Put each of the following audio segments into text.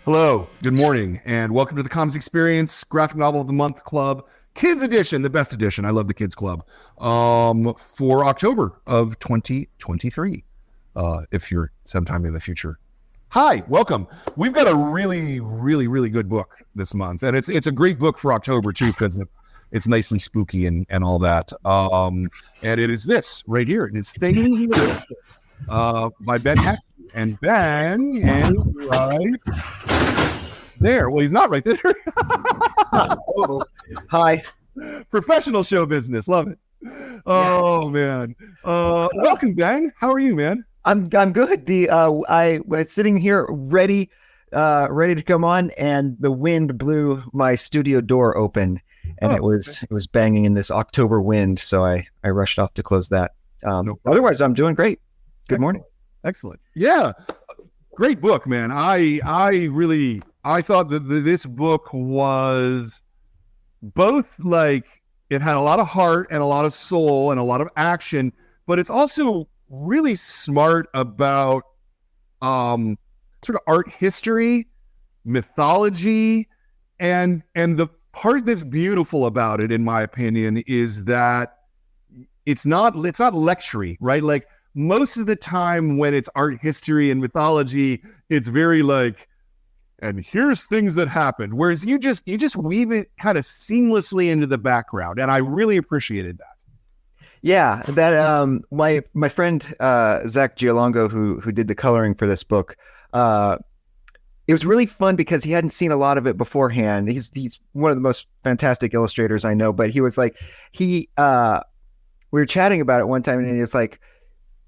Hello, good morning, and welcome to the Comics Experience Graphic Novel of the Month Club, Kids Edition, the best edition. I love the Kids Club, for October of 2023, if you're sometime in the future. Hi, welcome. We've got a really good book this month, and it's a great book for October, too, because it's nicely spooky and all that. And it is this right here. It is Things by Ben HATKE. And Ben is right there. Well, he's not right there. Hi. Professional show business. Love it. Oh, man. Welcome, Ben. How are you, man? I'm good. I was sitting here ready to come on, and the wind blew my studio door open, and it was banging in this October wind. So I rushed off to close that. Otherwise, I'm doing great. Good morning. Excellent. Yeah. Great book, man. I thought that this book was both like, it had a lot of heart and a lot of soul and a lot of action, but it's also really smart about sort of art history, mythology, and the part that's beautiful about it, in my opinion, is that it's not lectury, right? Like, most of the time when it's art history and mythology, it's very like, and here's things that happened. Whereas you just weave it kind of seamlessly into the background. And I really appreciated that. Yeah, that my friend Zach Gialongo, who did the coloring for this book, it was really fun because he hadn't seen a lot of it beforehand. He's one of the most fantastic illustrators I know, but he was like, we were chatting about it one time, and he was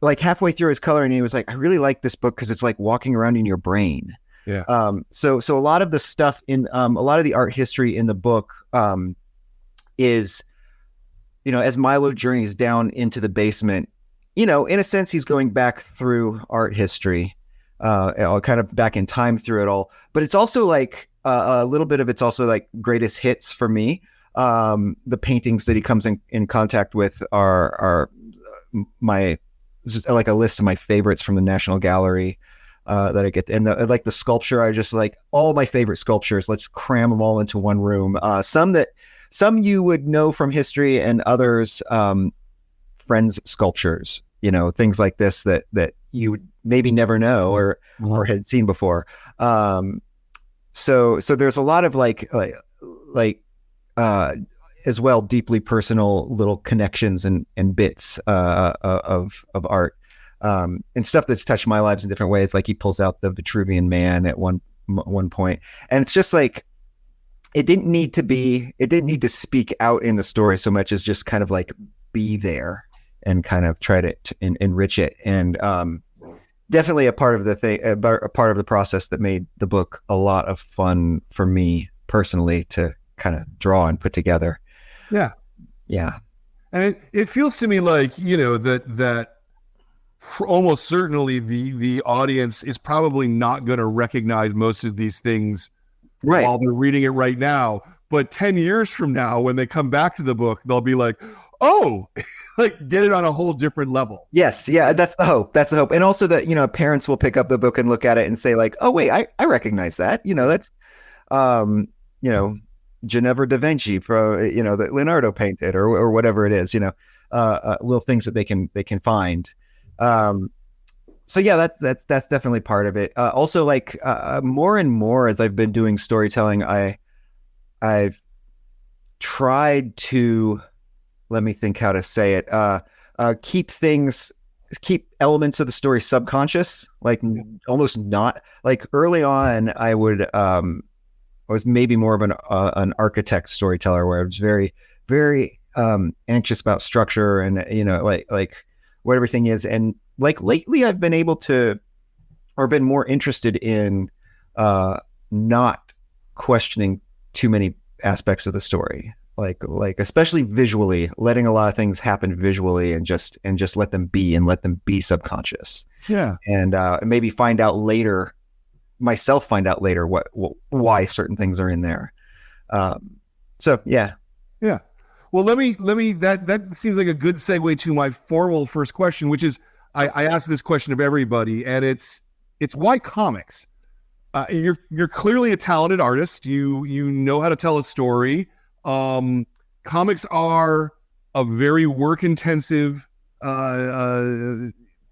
like halfway through his coloring, he was like, I really like this book because it's like walking around in your brain. Yeah. So a lot of the stuff in a lot of the art history in the book is, as Milo journeys down into the basement, in a sense, he's going back through art history, kind of back in time through it all. But it's also like a little bit of it's also like greatest hits for me. The paintings that he comes in contact with are just like a list of my favorites from the National Gallery that I get. And like the sculpture, I just like all my favorite sculptures. Let's cram them all into one room. Some you would know from history, and others, friends' sculptures, things like this that you would maybe never know or had seen before. So there's a lot of like as well, deeply personal little connections and bits of art, and stuff that's touched my lives in different ways. Like he pulls out the Vitruvian Man at one point, and it's just like it didn't need to speak out in the story so much as just kind of like be there and kind of try to enrich it. And definitely a part of the process that made the book a lot of fun for me personally to kind of draw and put together. Yeah. And it feels to me like, that almost certainly the audience is probably not going to recognize most of these things right while they're reading it right now. But 10 years from now, when they come back to the book, they'll be like, oh, like get it on a whole different level. Yes. Yeah. That's the hope. And also that, parents will pick up the book and look at it and say like, oh, wait, I recognize that. That's, Ginevra da Vinci that Leonardo painted or whatever it is, little things that they can find. So yeah, that's definitely part of it. Also like, more and more as I've been doing storytelling, I've tried to, let me think how to say it, keep elements of the story subconscious, like almost not like early on I was maybe more of an architect storyteller where I was very, very anxious about structure and, like what everything is. And like lately I've been able to, or been more interested in not questioning too many aspects of the story. Like especially visually, letting a lot of things happen visually and just let them be subconscious. Yeah. And maybe find out later why certain things are in there. So yeah. Well, let me, that seems like a good segue to my formal first question, which is, I ask this question of everybody, and it's why comics? You're clearly a talented artist. You know how to tell a story. Comics are a very work intensive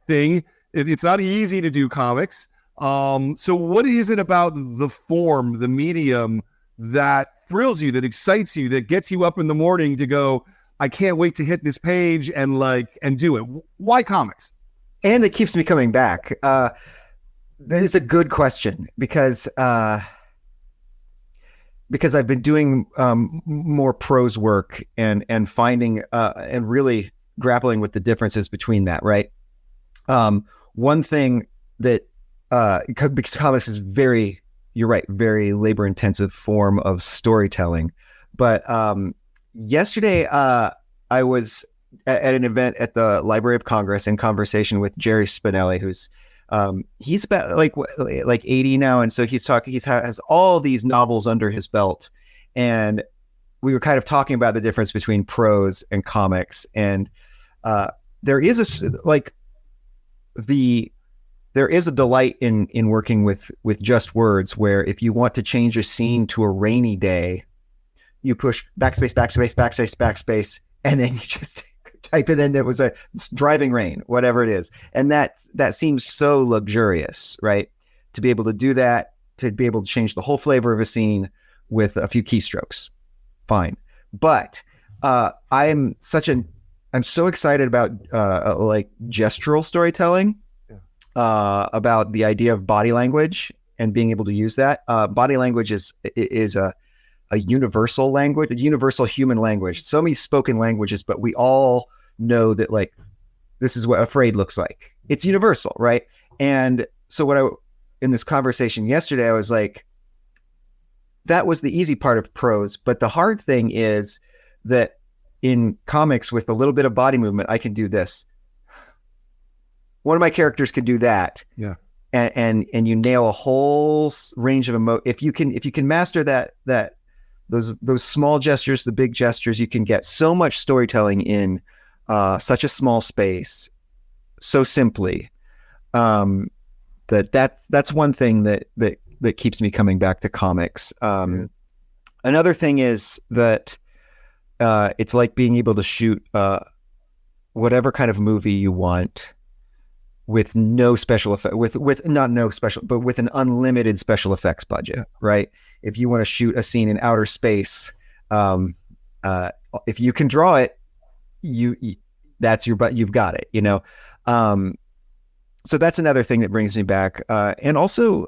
thing. It's not easy to do comics. So what is it about the form, the medium, that thrills you, that excites you, that gets you up in the morning to go, I can't wait to hit this page and do it? Why comics? And it keeps me coming back. That is a good question because I've been doing more prose work and finding and really grappling with the differences between that. Right. One thing that because comics is very, you're right, very labor intensive form of storytelling. But yesterday I was at an event at the Library of Congress in conversation with Jerry Spinelli, who's he's about like 80 now, and so has all these novels under his belt, and we were kind of talking about the difference between prose and comics, and there is a delight in working with just words, where if you want to change a scene to a rainy day, you push backspace, backspace, backspace, backspace, and then you just type it in. It was a driving rain, whatever it is. And that seems so luxurious, right? To be able to do that, to be able to change the whole flavor of a scene with a few keystrokes. Fine. But I'm so excited about like gestural storytelling, about the idea of body language and being able to use that. Body language is a universal language, a universal human language. So many spoken languages, but we all know that like this is what afraid looks like. It's universal, right? And so in this conversation yesterday, I was like, that was the easy part of prose, but the hard thing is that in comics with a little bit of body movement, I can do this. One of my characters can do that. Yeah. And you nail a whole range of if you can master those small gestures, the big gestures, you can get so much storytelling in such a small space, so simply. That's one thing that keeps me coming back to comics. Another thing is that it's like being able to shoot whatever kind of movie you want with no special effect, with not no special, but with an unlimited special effects budget, right? If you want to shoot a scene in outer space, if you can draw it, you've got it, you know? So that's another thing that brings me back. And also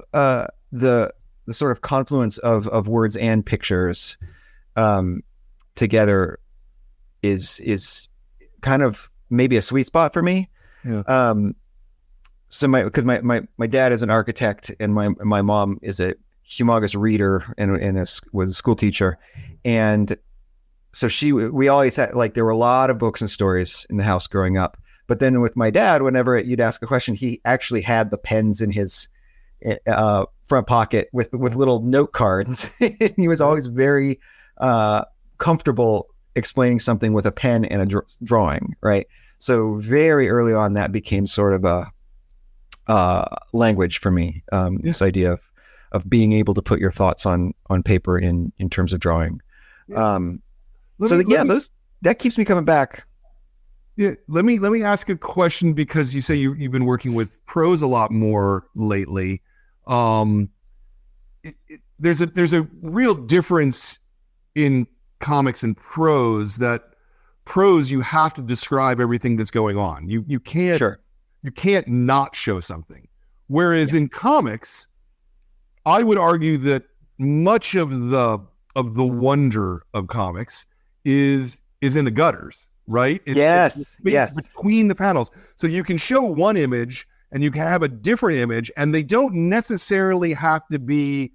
the sort of confluence of words and pictures together is kind of maybe a sweet spot for me. Yeah. So because my dad is an architect and my mom is a humongous reader and was a school teacher. And so we always had, like, there were a lot of books and stories in the house growing up. But then with my dad, whenever you'd ask a question, he actually had the pens in his front pocket with little note cards. He was always very comfortable explaining something with a pen and a drawing, right? So very early on, that became sort of a language for me. This idea of being able to put your thoughts on paper in terms of drawing. That keeps me coming back. Yeah, let me ask a question, because you say you've been working with prose a lot more lately. There's a real difference in comics and prose. That prose, you have to describe everything that's going on. You can't. Sure. You can't not show something. Whereas in comics, I would argue that much of the wonder of comics is in the gutters, right? It's between the panels. So you can show one image and you can have a different image, and they don't necessarily have to be,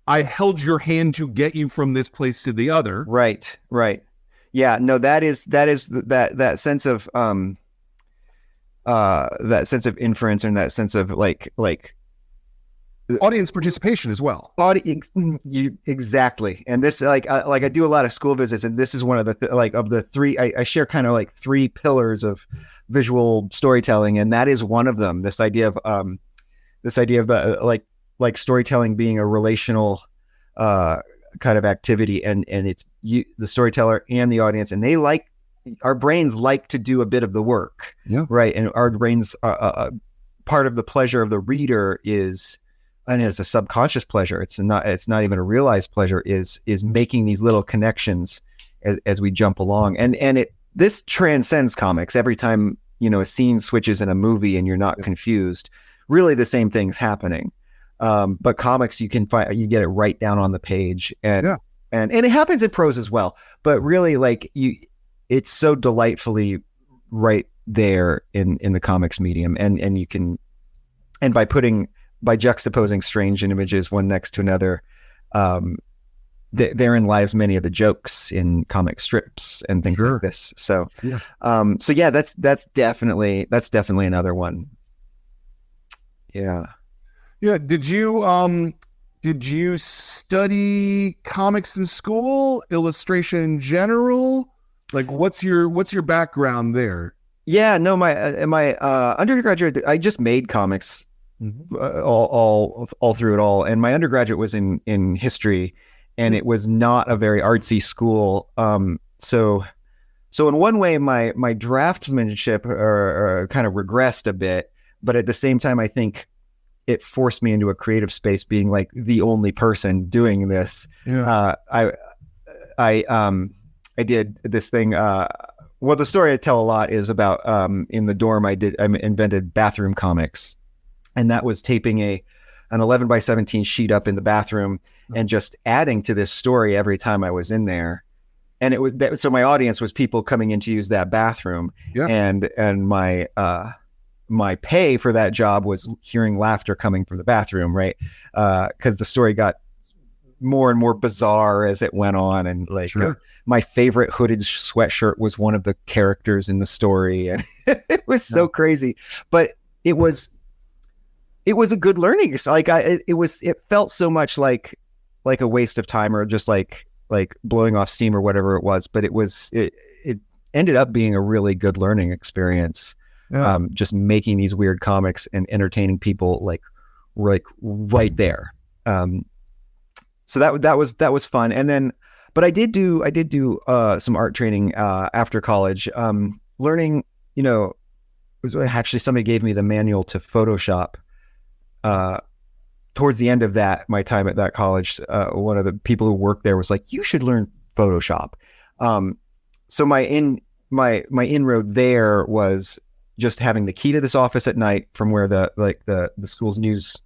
I held your hand to get you from this place to the other. Right. Yeah, no, that sense of that sense of inference and that sense of like audience participation as well. Exactly. And this, I do a lot of school visits, and this is one of the three, I share kind of like three pillars of visual storytelling. And that is one of them. This idea of like storytelling being a relational kind of activity, and it's you, the storyteller and the audience, and they like, our brains like to do a bit of the work, right? And our brains, part of the pleasure of the reader is, and it's a subconscious pleasure. It's not even a realized pleasure. Is making these little connections as we jump along, and this transcends comics. Every time a scene switches in a movie and you're not confused, really the same thing's happening. But comics, you get it right down on the page, and it happens in prose as well. But really, like it's so delightfully right there in the comics medium, and you can, and by juxtaposing strange images one next to another, therein lies many of the jokes in comic strips and things like this. So, that's definitely another one. Yeah. Yeah. Did you study comics in school, illustration in general? Like, what's your background there? Yeah, no, my undergraduate, I just made comics all through it all. And my undergraduate was in history, and it was not a very artsy school. So in one way, my draftsmanship kind of regressed a bit, but at the same time, I think it forced me into a creative space, being like the only person doing this. Yeah. I did this thing. Well, the story I tell a lot is about in the dorm. I invented bathroom comics, and that was taping an 11x17 sheet up in the bathroom and just adding to this story every time I was in there. And it was so my audience was people coming in to use that bathroom, and my pay for that job was hearing laughter coming from the bathroom, right? Because the story got more and more bizarre as it went on, and my favorite hooded sweatshirt was one of the characters in the story, and it was so crazy, but it was a good learning. Like it felt so much like a waste of time, or just like blowing off steam or whatever it was, but it ended up being a really good learning experience. Just making these weird comics and entertaining people like right there. So that was fun. And then, but I did do some art training after college. Learning, actually somebody gave me the manual to Photoshop. Towards the end of my time at that college, one of the people who worked there was like, "You should learn Photoshop." So my inroad there was just having the key to this office at night from where the school's news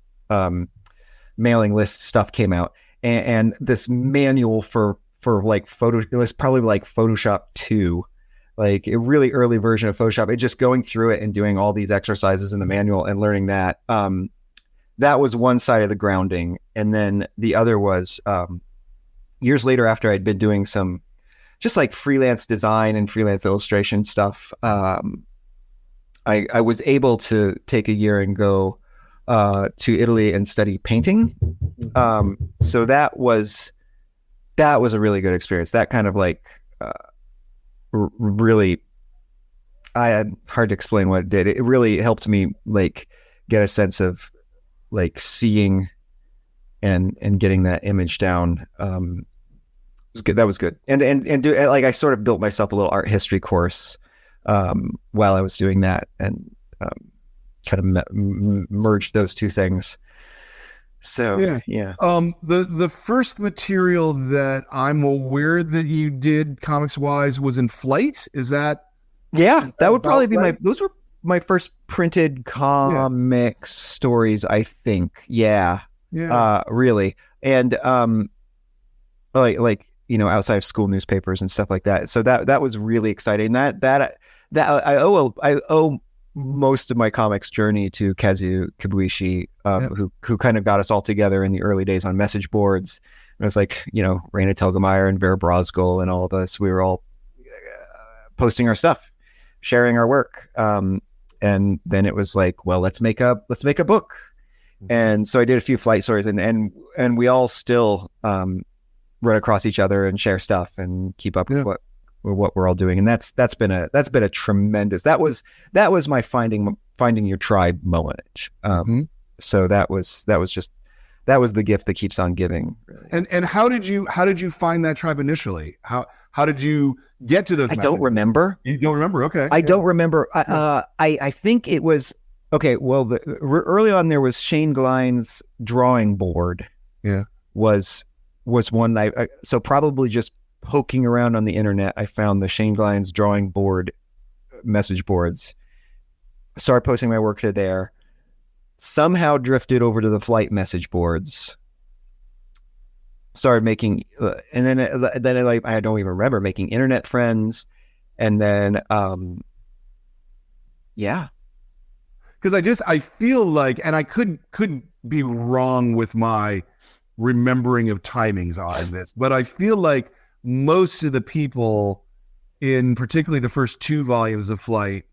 mailing list stuff came out, and this manual for like photo, it was probably like Photoshop 2, like a really early version of Photoshop. It just going through it and doing all these exercises in the manual and learning that. That was one side of the grounding. And then the other was years later, after I'd been doing some just like freelance design and freelance illustration stuff, I was able to take a year and go to Italy and study painting. So that was a really good experience. That kind of like really, I had hard to explain what it did. It really helped me like get a sense of like seeing and getting that image down. It was good. That was good. And do like, I sort of built myself a little art history course while I was doing that, and kind of merged those two things. So yeah. The first material that I'm aware that you did comics wise was in Flight. Is that? Yeah, that would probably be those were my first printed comics stories, I think. Yeah. Really. And like outside of school newspapers and stuff like that. So that was really exciting. That I owe most of my comics journey to Kazuo Kibuishi, who kind of got us all together in the early days on message boards. It was like, Raina Telgemeier and Vera Brosgol and all of us. We were all posting our stuff, sharing our work. And then it was like, well, let's make a book. And so I did a few Flight stories, and we all still run across each other and share stuff and keep up with what we're all doing. And that's been a tremendous, that was my finding your tribe moment. So that was just that was the gift that keeps on giving. Really. And how did you find that tribe initially? How did you get to those? I don't remember. You don't remember? Okay. I don't remember. I think it was okay. Well, early on there was Shane Glein's drawing board. Yeah, was one so probably just poking around on the internet, I found the Shane Glein's drawing board message boards. Started posting my work to there. Somehow drifted over to the Flight message boards. Started making, and then I don't even remember making internet friends, and then yeah, because I feel like, and I couldn't be wrong with my remembering of timings on this, but I feel like most of the people in particularly the first 2 volumes of Flight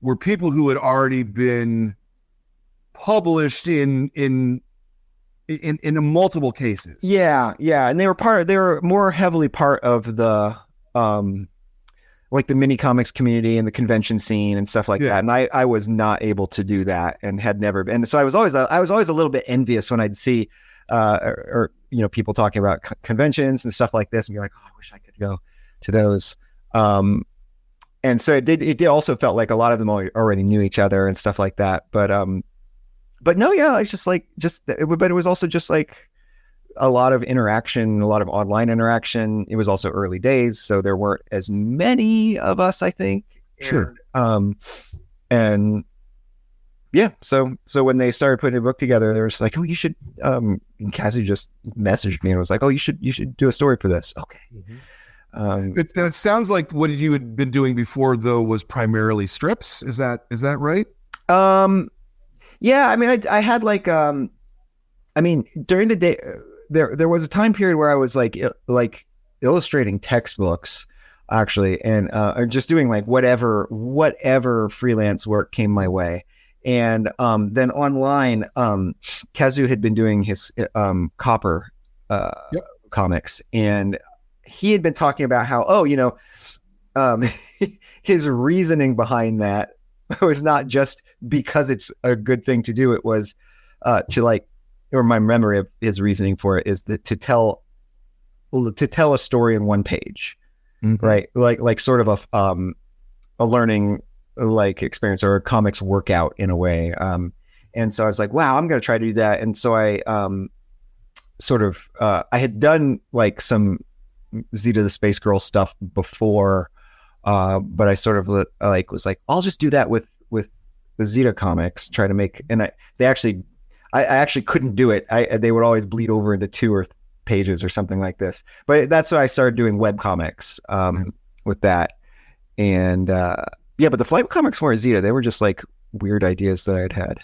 were people who had already been published in multiple cases. Yeah. And they were more heavily part of the like the mini comics community and the convention scene and stuff like that. And I was not able to do that and had never been. So I was always a little bit envious when I'd see or people talking about conventions and stuff like this and be like, oh, I wish I could go to those. And so it did also felt like a lot of them already knew each other and stuff like that. But no, yeah, it's but it was also just like a lot of interaction, a lot of online interaction. It was also early days, so there weren't as many of us, I think. Sure. And yeah, so when they started putting a book together, they were like, oh, you should, and Cassie just messaged me and was like, oh, you should do a story for this. Okay. Mm-hmm. It sounds like what you had been doing before, though, was primarily strips. Is that right? Yeah, I mean, I had like, during the day, there was a time period where I was like illustrating textbooks, actually, and just doing like whatever freelance work came my way. And then online, Kazu had been doing his Copper comics, and he had been talking about how, his reasoning behind that was not just because it's a good thing to do. It was or my memory of his reasoning for it is that to tell a story in one page, mm-hmm. right? Like sort of a learning like experience or a comics workout in a way. And so I was like, wow, I'm going to try to do that. And so I I had done like some Zeta the Space Girl stuff before, but I sort of was like, I'll just do that with the Zeta comics, try to make, and I actually couldn't do it. They would always bleed over into 2 or 3 pages or something like this. But that's why I started doing web comics with that. And but the Flight comics weren't Zeta. They were just like weird ideas that I'd had.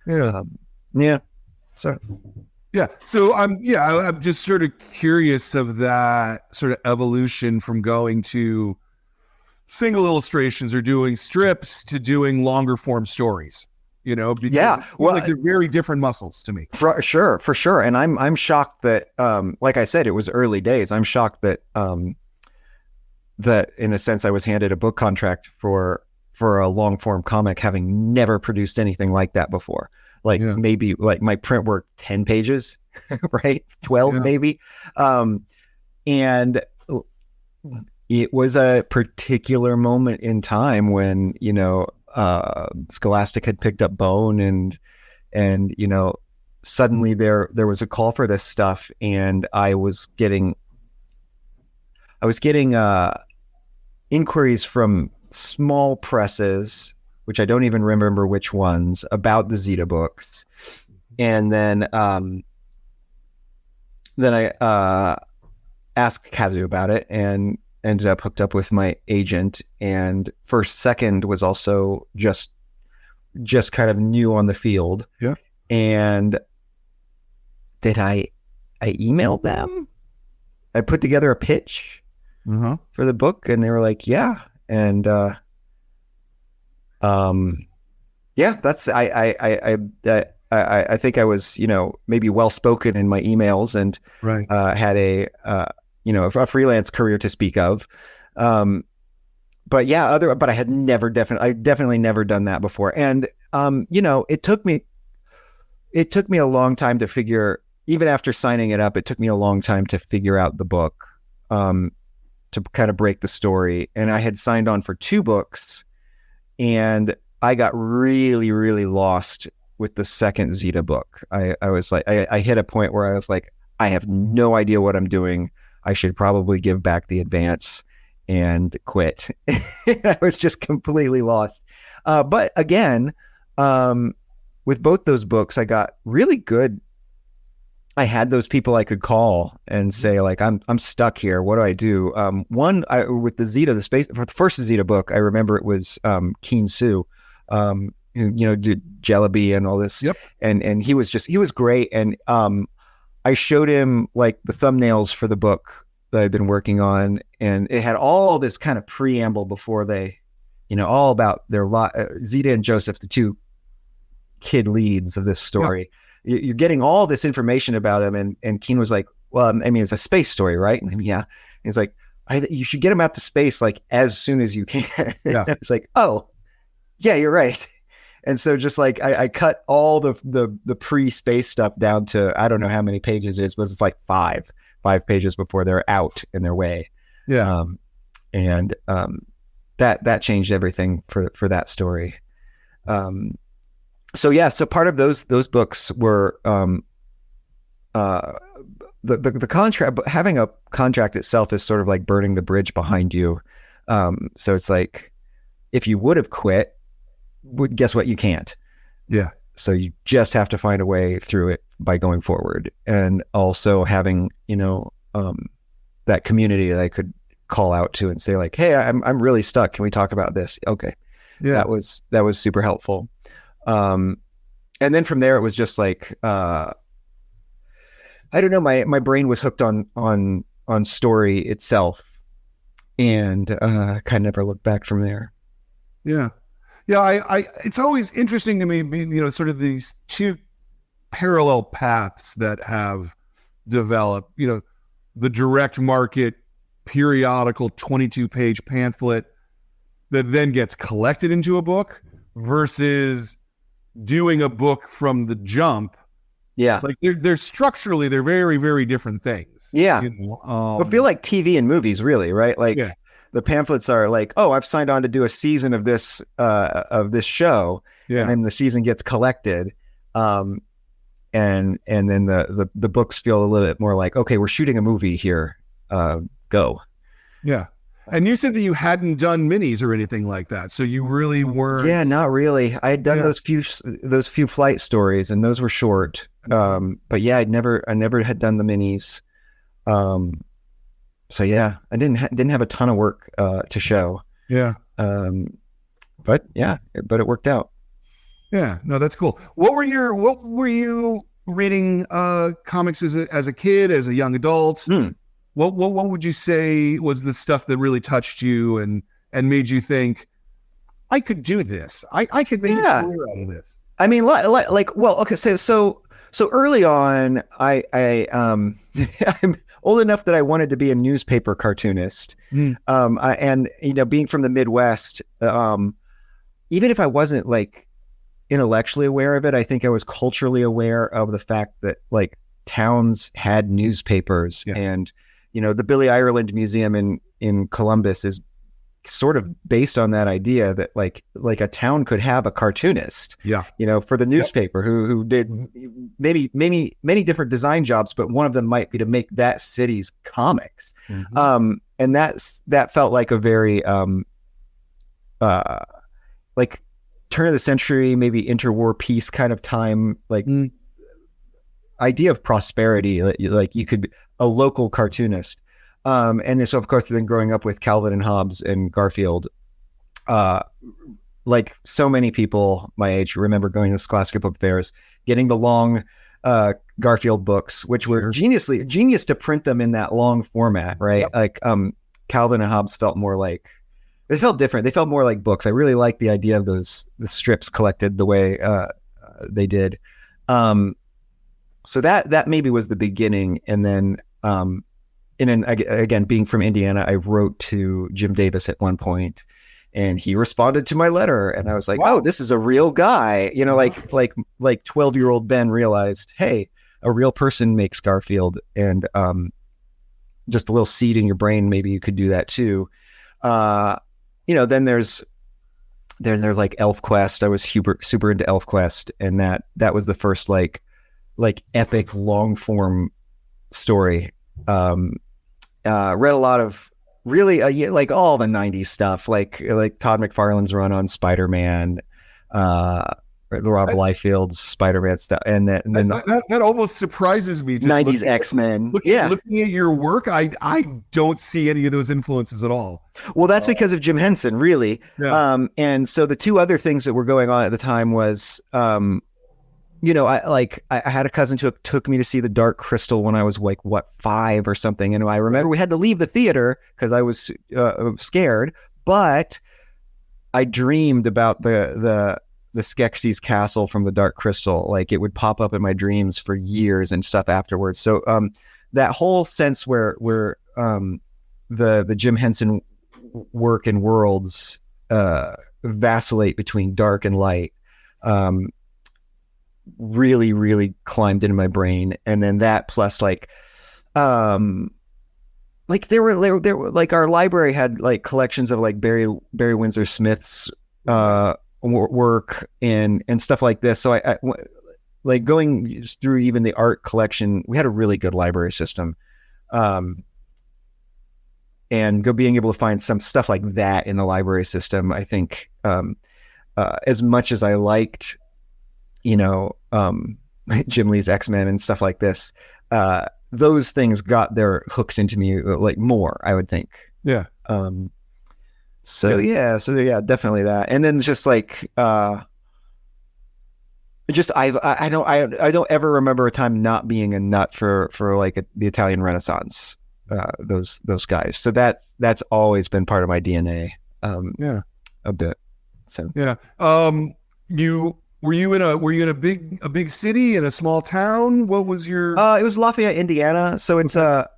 Yeah. So. Yeah. So I'm just sort of curious of that sort of evolution from going to single illustrations or doing strips to doing longer form stories, because like they're very different muscles to me. For sure. And I'm shocked that, like I said, it was early days. I'm shocked that, that in a sense I was handed a book contract for a long form comic, having never produced anything like that before. Maybe like my print work 10 pages, right? 12 maybe. And it was a particular moment in time when, Scholastic had picked up Bone and suddenly there was a call for this stuff, and I was getting inquiries from small presses, which I don't even remember which ones, about the Zeta books. And then I asked Kazu about it and ended up hooked up with my agent. And First Second was also just kind of new on the field. Yeah. And I emailed them. I put together a pitch for the book, and they were like, yeah. And that's I think I was maybe well spoken in my emails, and had a freelance career to speak of. But I had definitely never done that before, and it took me a long time to figure even after signing it up, it took me a long time to figure out the book, to kind of break the story. And I had signed on for 2 books, and I got really, really lost with the second Zeta book. I was like, I hit a point where I was like, I have no idea what I'm doing. I should probably give back the advance and quit. I was just completely lost. But again, with both those books, I got really good. I had those people I could call and say, like, I'm stuck here. What do I do? With the Zeta, for the first Zeta book, I remember it was Keen Sue, who, did Jellaby and all this. Yep. And he was great. And I showed him like the thumbnails for the book that I'd been working on, and it had all this kind of preamble before they, all about their Zeta and Joseph, the 2 kid leads of this story. Yeah. You're getting all this information about him, and Keen was like, well, I mean, it's a space story, right? And yeah. And he's like, you should get him out to space like as soon as you can. Yeah. It's like, oh, yeah, you're right. And so just like I cut all the pre-space stuff down to, I don't know how many pages it is, but it's like five pages before they're out in their way. Yeah. That changed everything for that story. So part of those books were the contract. But having a contract itself is sort of like burning the bridge behind you. So it's like, if you would have quit, guess what? You can't. Yeah. So you just have to find a way through it by going forward, and also having that community that I could call out to and say like, hey, I'm really stuck. Can we talk about this? Okay. Yeah. That was super helpful. And then from there, it was just like, I don't know, my brain was hooked on story itself, and kind of never looked back from there. Yeah. Yeah. I it's always interesting to me, sort of these 2 parallel paths that have developed, the direct market periodical 22-page pamphlet that then gets collected into a book versus doing a book from the jump. Yeah. Like they're structurally, they're very, very different things. Yeah. I feel like TV and movies, really, right? Like the pamphlets are like, oh, I've signed on to do a season of this show. Yeah. And then the season gets collected. And then the books feel a little bit more like, okay, we're shooting a movie here. Go. Yeah. And you said that you hadn't done minis or anything like that, so you really weren't. Yeah, not really. I had done those few flight stories, and those were short. But yeah, I never had done the minis. So yeah, I didn't have a ton of work to show. Yeah. But it worked out. Yeah. No, that's cool. What were you reading comics as a kid, as a young adult? What would you say was the stuff that really touched you and made you think, I could do this. I could make a career out of this. I mean, okay. So early on, I'm old enough that I wanted to be a newspaper cartoonist. And being from the Midwest, even if I wasn't like intellectually aware of it, I think I was culturally aware of the fact that like towns had newspapers. And the Billy Ireland Museum in Columbus is sort of based on that idea that like a town could have a cartoonist, for the newspaper who did maybe many different design jobs, but one of them might be to make that city's comics. And that felt like a very like turn of the century, maybe interwar peace kind of time, like idea of prosperity, like you could be a local cartoonist. And so of course then growing up with Calvin and Hobbes and Garfield, like so many people my age remember going to Scholastic Book Fairs, getting the long Garfield books, which were genius to print them in that long format, right? Like Calvin and Hobbes felt more like, they felt different. They felt more like books. I really liked the idea of the strips collected the way they did. So that maybe was the beginning. And then, again, being from Indiana, I wrote to Jim Davis at one point, and he responded to my letter, and I was like, wow. Oh, this is a real guy. Like 12-year-old Ben realized, hey, a real person makes Garfield, and just a little seed in your brain, maybe you could do that too. Then there's like ElfQuest. I was super into ElfQuest, and that was the first like epic long form story. Read a lot of really like all the 90s stuff, like Todd McFarlane's run on Spider-Man, Rob Liefeld's Spider-Man stuff, and then that almost surprises me. Just 90s X-Men. Looking at your work, I don't see any of those influences at all. Well, that's because of Jim Henson, really. Yeah. And so the two other things that were going on at the time was, I had a cousin who took me to see The Dark Crystal when I was like 5 or something, and I remember we had to leave the theater because I was scared, but I dreamed about the Skeksis castle from The Dark Crystal. Like, it would pop up in my dreams for years and stuff afterwards. So that whole sense where the Jim Henson work and worlds vacillate between dark and light really, really climbed into my brain. And then that plus there were like, our library had like collections of like Barry Windsor Smith's work and stuff like this. So I like going through even the art collection, we had a really good library system, and being able to find some stuff like that in the library system, I think as much as I liked Jim Lee's X-Men and stuff like this, those things got their hooks into me like more, I would think. Yeah. So definitely that. And then just like, I don't ever remember a time not being a nut for like the Italian Renaissance, those guys. So that's always been part of my DNA. A bit. So yeah. Were you in a big city, in a small town? What was your? It was Lafayette, Indiana. So it's a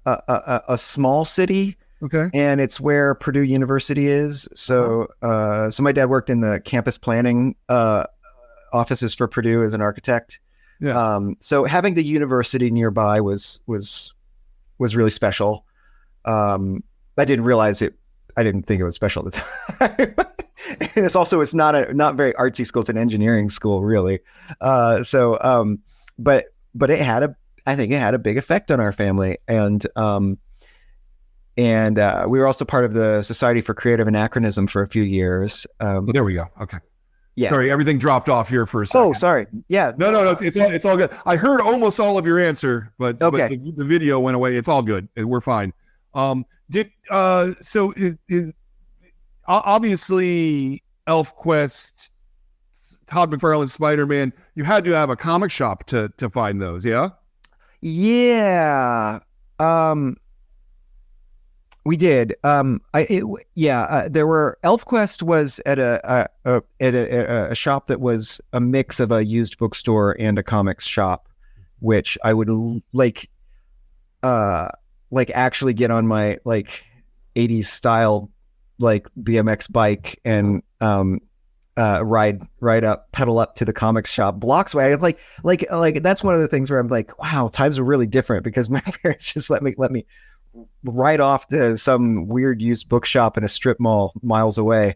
small city. Okay. And it's where Purdue University is. So, so my dad worked in the campus planning offices for Purdue as an architect. Yeah. So having the university nearby was really special. I didn't realize it. I didn't think it was special at the time. And it's not very artsy school. It's an engineering school, really. But it had I think it had a big effect on our family. And we were also part of the Society for Creative Anachronism for a few years. There we go. Okay. Yeah. Sorry, everything dropped off here for a second. Oh, sorry. Yeah. No. It's all good. I heard almost all of your answer, but okay. But the video went away. It's all good. We're fine. Obviously ElfQuest, Todd McFarlane's Spider-Man, you had to have a comic shop to find those, yeah? Yeah. We did. There were ElfQuest was at a shop that was a mix of a used bookstore and a comics shop, which I would actually get on my like 80s style like BMX bike and pedal up to the comics shop blocks away. It's like that's one of the things where I'm like, wow, times are really different, because my parents just let me ride off to some weird used bookshop in a strip mall miles away,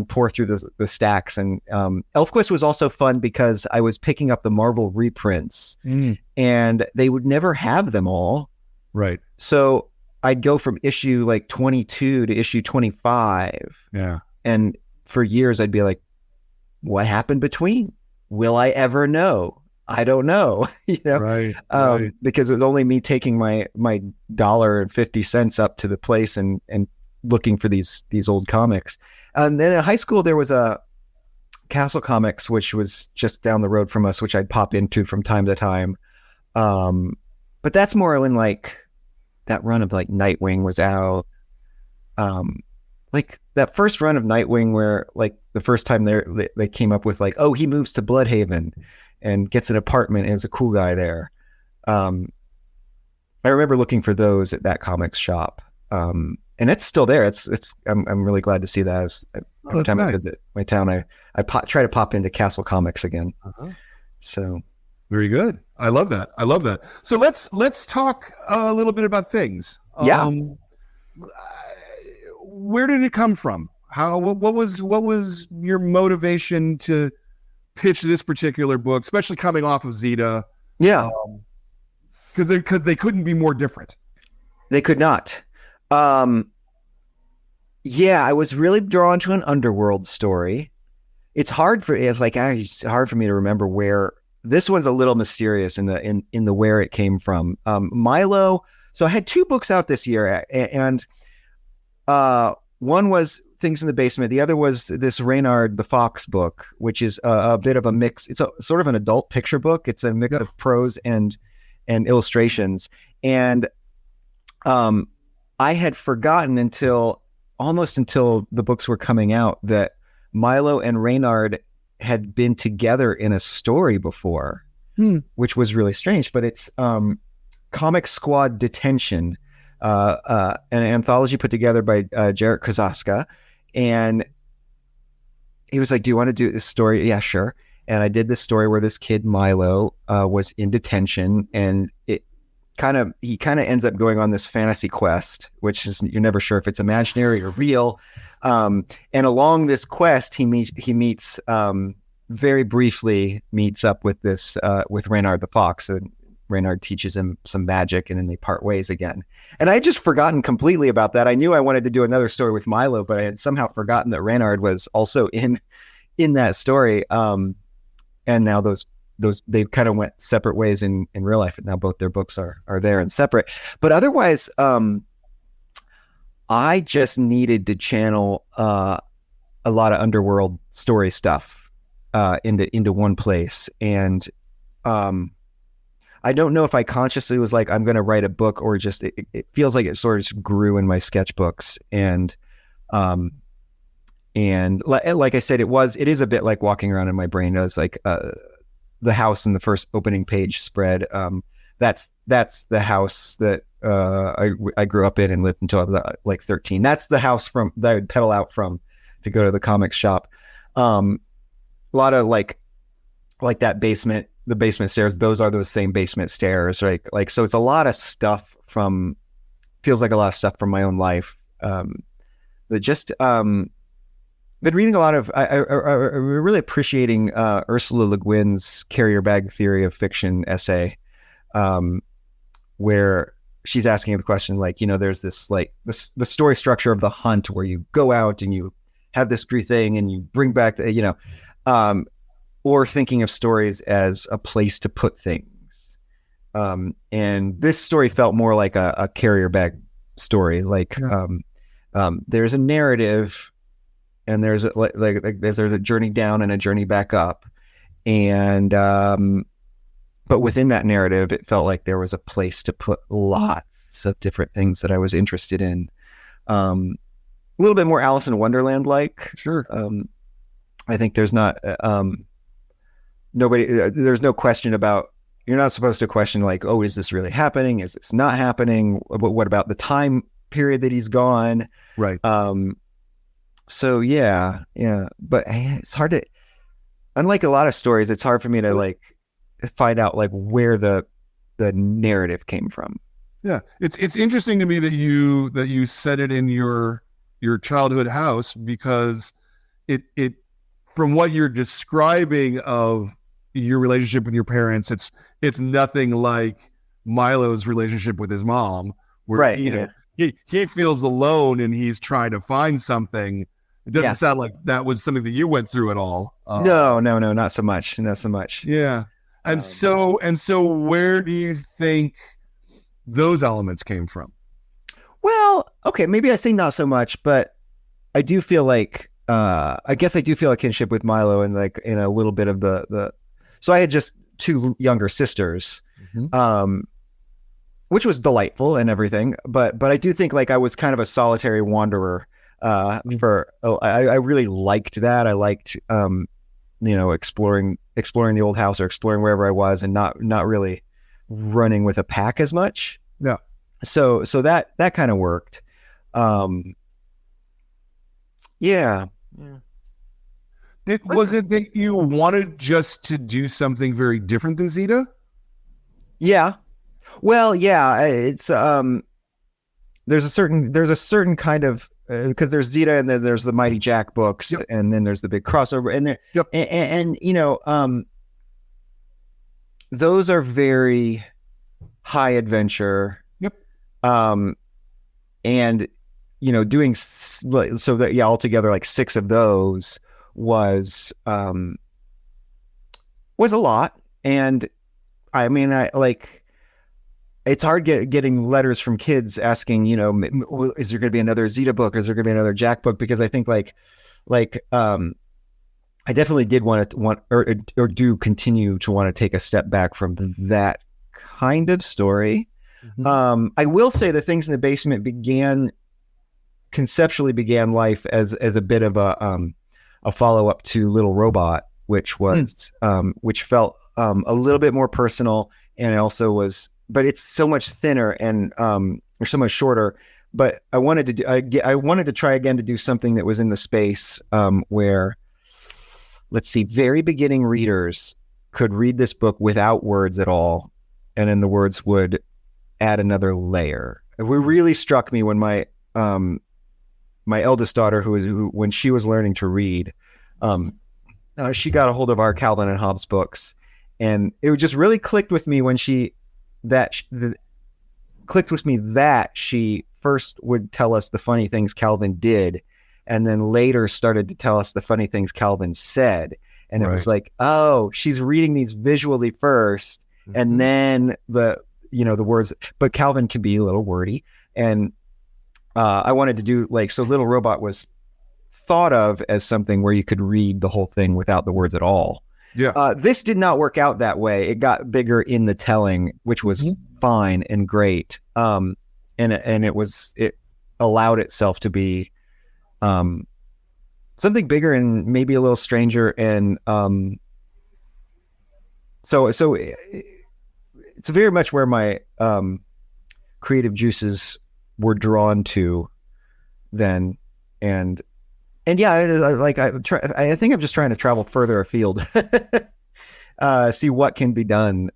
pour through the stacks. And ElfQuest was also fun because I was picking up the Marvel reprints, and they would never have them all. Right. So I'd go from issue like 22 to issue 25. Yeah. And for years I'd be like, what happened between? Will I ever know? I don't know. Right. Because it was only me taking my $1.50 up to the place and looking for these old comics. And then in high school there was a Castle Comics, which was just down the road from us, which I'd pop into from time to time. But that's more when like that run of like Nightwing was out. Like that first run of Nightwing where like the first time they came up with like, oh, he moves to Bloodhaven and gets an apartment and is a cool guy there. I remember looking for those at that comics shop. And it's still there. I'm really glad to see that. Every time I visit my town, I try to pop into Castle Comics again. Uh-huh. So Very good. I love that. I love that. So let's talk a little bit about things. Yeah. Where did it come from? What was your motivation to pitch this particular book, especially coming off of Zeta? Yeah. Because they couldn't be more different. They could not. Yeah, I was really drawn to an underworld story. It's hard for me to remember where this one's a little mysterious in the where it came from. Milo. So I had 2 books out this year, and one was Things in the Basement. The other was this Reynard the Fox book, which is a bit of a mix. It's a sort of an adult picture book. It's a mix of prose and illustrations. And I had forgotten until the books were coming out that Milo and Reynard had been together in a story before, which was really strange. But it's Comic Squad Detention, an anthology put together by Jarek Krasaska. And he was like, do you want to do this story? Yeah, sure. And I did this story where this kid, Milo, was in detention, and he kind of ends up going on this fantasy quest, which is, you're never sure if it's imaginary or real. And along this quest, he meets very briefly meets up with with Reynard the Fox, and Reynard teaches him some magic, and then they part ways again. And I had just forgotten completely about that. I knew I wanted to do another story with Milo, but I had somehow forgotten that Reynard was also in that story. And now they kind of went separate ways in real life, and now both their books are there and separate. But otherwise, I just needed to channel a lot of underworld story stuff into one place. And I don't know if I consciously was like, I'm going to write a book, or just it feels like it sort of just grew in my sketchbooks. And like I said, it is a bit like walking around in my brain. It was like the house in the first opening page spread. That's the house that I grew up in and lived until I was like 13. That's the house that I would pedal out from to go to the comics shop. A lot of like that basement, the basement stairs. Those are those same basement stairs, right? Like, so it's a lot of stuff feels like a lot of stuff from my own life. That just, been reading a lot of, I'm really appreciating Ursula Le Guin's carrier bag theory of fiction essay, where she's asking the question, like, there's this, like, the story structure of The Hunt, where you go out and you have this free thing and you bring back, or thinking of stories as a place to put things. And this story felt more like a carrier bag story. Like, there's a narrative, and there's there's a journey down and a journey back up. And, but within that narrative, it felt like there was a place to put lots of different things that I was interested in. A little bit more Alice in Wonderland like. Sure. I think there's not, there's no question about, you're not supposed to question like, oh, is this really happening? Is this not happening? What about the time period that he's gone? Right. So yeah. But it's hard to, unlike a lot of stories, it's hard for me to like find out like where the narrative came from. Yeah. It's interesting to me that you set it in your childhood house, because it from what you're describing of your relationship with your parents, it's nothing like Milo's relationship with his mom, where right. He feels alone and he's trying to find something. It doesn't sound like that was something that you went through at all. No, not so much. Yeah. And so where do you think those elements came from? Well, okay, maybe I say not so much, but I do feel like, I guess I do feel a kinship with Milo, and like in a little bit of the so I had just 2 younger sisters, which was delightful and everything. But I do think like I was kind of a solitary wanderer. I really liked that. I liked, exploring the old house, or exploring wherever I was, and not really running with a pack as much. Yeah. So that kind of worked. Yeah. Was it that you wanted just to do something very different than Zeta? Yeah. Well, yeah, it's there's a certain kind of because there's Zeta and then there's the Mighty Jack books, Yep. and then there's the big crossover, and there, Yep. and you know, those are very high adventure. Yep. And you know, doing so that altogether like 6 of those was a lot, and I mean, I like. It's hard getting letters from kids asking, you know, is there going to be another Zeta book? Is there going to be another Jack book? Because I think I definitely did want or do continue to want to take a step back from that kind of story. Mm-hmm. I will say the Things in the Basement conceptually began life as a bit of a follow up to Little Robot, which was which felt a little bit more personal, and also was. But it's so much thinner and or so much shorter. But I wanted to try again to do something that was in the space where, let's see, very beginning readers could read this book without words at all, and then the words would add another layer. It really struck me when my eldest daughter, who when she was learning to read, she got a hold of our Calvin and Hobbes books, and it just really clicked with me when she first would tell us the funny things Calvin did, and then later started to tell us the funny things Calvin said. And it was like, oh, she's reading these visually first, and then the words. But Calvin can be a little wordy, and I wanted to do so Little Robot was thought of as something where you could read the whole thing without the words at all. Yeah. This did not work out that way. It got bigger in the telling, which was fine and great. And it allowed itself to be something bigger and maybe a little stranger. And so it's very much where my creative juices were drawn to then. And yeah, I think I'm just trying to travel further afield, see what can be done.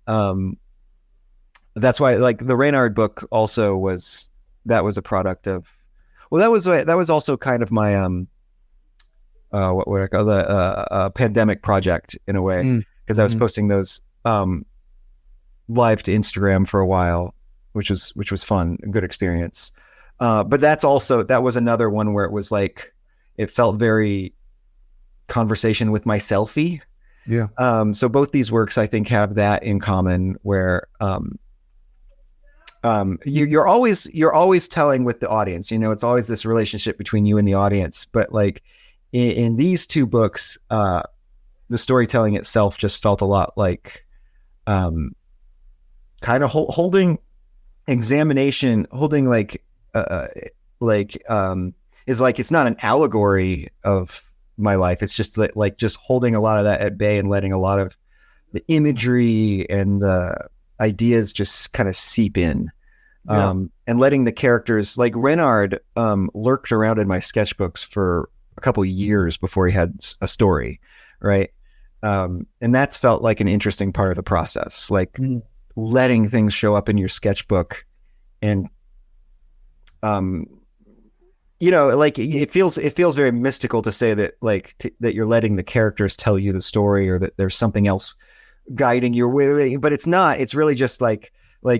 That's why, the Reynard book also was a product of. Well, that was also kind of my what would I call the pandemic project in a way, because I was posting those live to Instagram for a while, which was fun, a good experience. But that was another one where it was like. It felt very conversation with myself-y. Yeah. So both these works, I think, have that in common, where you're always telling with the audience. You know, it's always this relationship between you and the audience. But in these 2 books, the storytelling itself just felt a lot like kind of holding examination, holding is it's not an allegory of my life. It's just just holding a lot of that at bay and letting a lot of the imagery and the ideas just kind of seep in. And letting the characters Reynard lurked around in my sketchbooks for a couple of years before he had a story. Right. And that's felt like an interesting part of the process, letting things show up in your sketchbook and, it feels very mystical to say that that you're letting the characters tell you the story, or that there's something else guiding your way, but it's not. It's really just like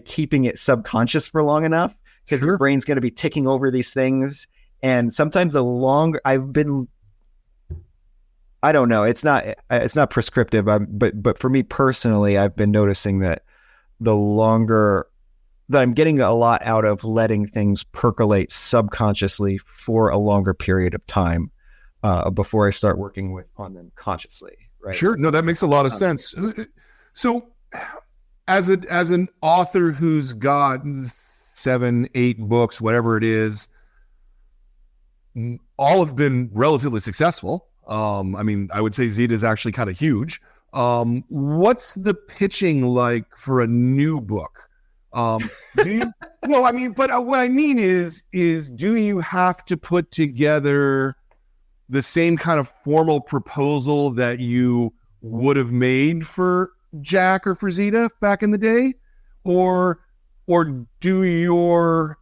keeping it subconscious for long enough, because your brain's going to be ticking over these things. And sometimes I don't know. It's not prescriptive, but for me personally, I've been noticing that the longer that I'm getting a lot out of letting things percolate subconsciously for a longer period of time before I start working on them consciously. Right. Sure. No, that makes a lot of sense. So as an author who's got 7, 8 books, whatever it is, all have been relatively successful. I mean, I would say Zeta is actually kind of huge. What's the pitching like for a new book? Do you, no, I mean, but what I mean is do you have to put together the same kind of formal proposal that you would have made for Jack or for Zeta back in the day, or do your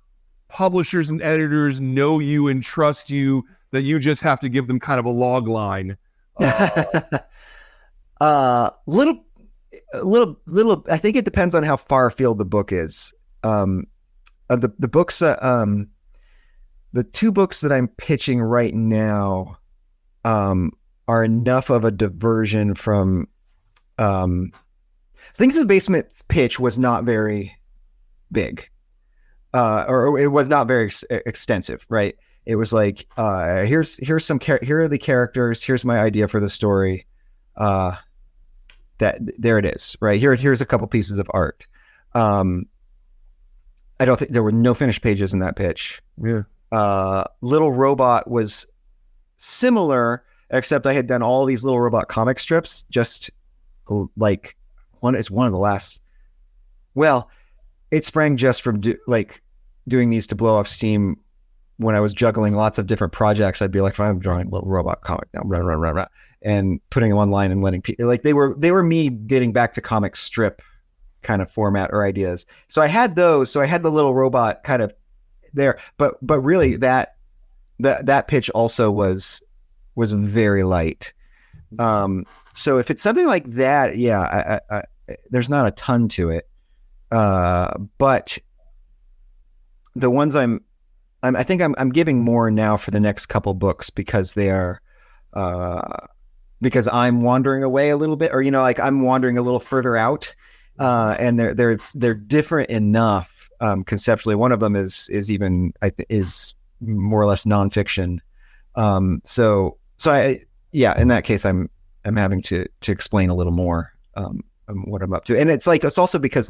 publishers and editors know you and trust you that you just have to give them kind of a log line? Little. I think it depends on how far afield the book is. The books, the two books that I'm pitching right now, are enough of a diversion from, Things in the Basement's pitch was not very big, or it was not very extensive, right? It was like, here are the characters. Here's my idea for the story. That there it is, right? Here's a couple pieces of art. I don't think there were no finished pages in that pitch. Yeah. Little Robot was similar, except I had done all these Little Robot comic strips, just like one of the last. Well, it sprang just from doing these to blow off steam. When I was juggling lots of different projects, I'd be like, if I'm drawing a Little Robot comic now, run, and putting them online and letting people, like, they were me getting back to comic strip kind of format or ideas. So I had those. So I had the Little Robot kind of there, but really that pitch also was very light. So if it's something like that, yeah, I there's not a ton to it. But the ones I think I'm giving more now for the next couple books because they are, because I'm wandering away a little bit, or, like I'm wandering a little further out, and they're different enough conceptually. One of them is more or less nonfiction. So in that case, I'm having to explain a little more what I'm up to, and it's also because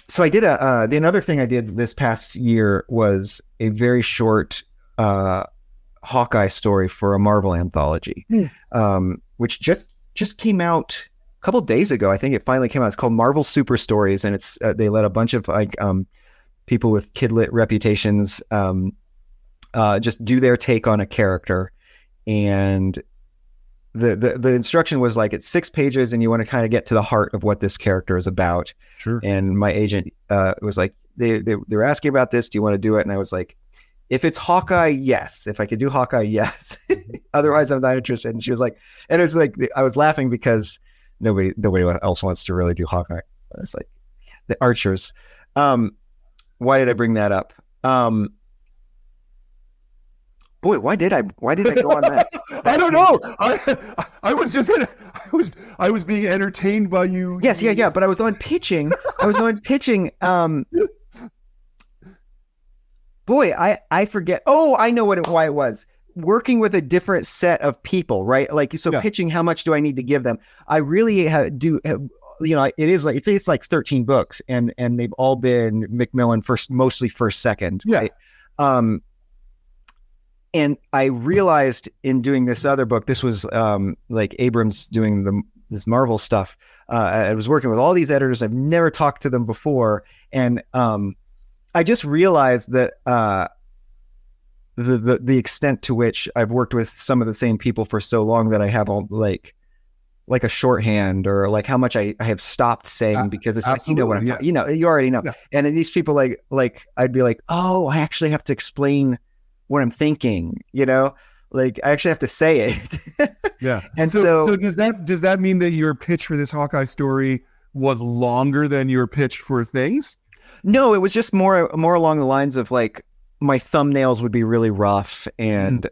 so I did the another thing I did this past year was a very short Hawkeye story for a Marvel anthology, which just came out a couple days ago. I think it finally came out. It's called Marvel Super Stories, and it's they let a bunch of people with kidlit reputations just do their take on a character, and the instruction was it's 6 pages, and you want to kind of get to the heart of what this character is about. Sure. And my agent was like, they were asking about this. Do you want to do it? And I was like, if it's Hawkeye, yes. If I could do Hawkeye, yes. Otherwise, I'm not interested. And she was like, and it was like, I was laughing because nobody else wants to really do Hawkeye. It's like the Archers. Why did I bring that up? Boy, why did I go on that? I don't know. I was being entertained by you. Yes, yeah. But I was on pitching. Boy, I forget. Oh, I know why it was. Working with a different set of people, right? Pitching, how much do I need to give them? I really it is it's like 13 books, and they've all been Macmillan mostly first, second. Yeah. Right? And I realized in doing this other book, this was Abrams doing this Marvel stuff. I was working with all these editors. I've never talked to them before. And I just realized that the extent to which I've worked with some of the same people for so long that I have all like a shorthand, or how much I have stopped saying, because it's you know what I'm talking, you already know. Yeah. And then these people I'd be like, oh, I actually have to explain what I'm thinking, I actually have to say it. Yeah. And so does that mean that your pitch for this Hawkeye story was longer than your pitch for Things? No, it was just more along the lines of my thumbnails would be really rough, and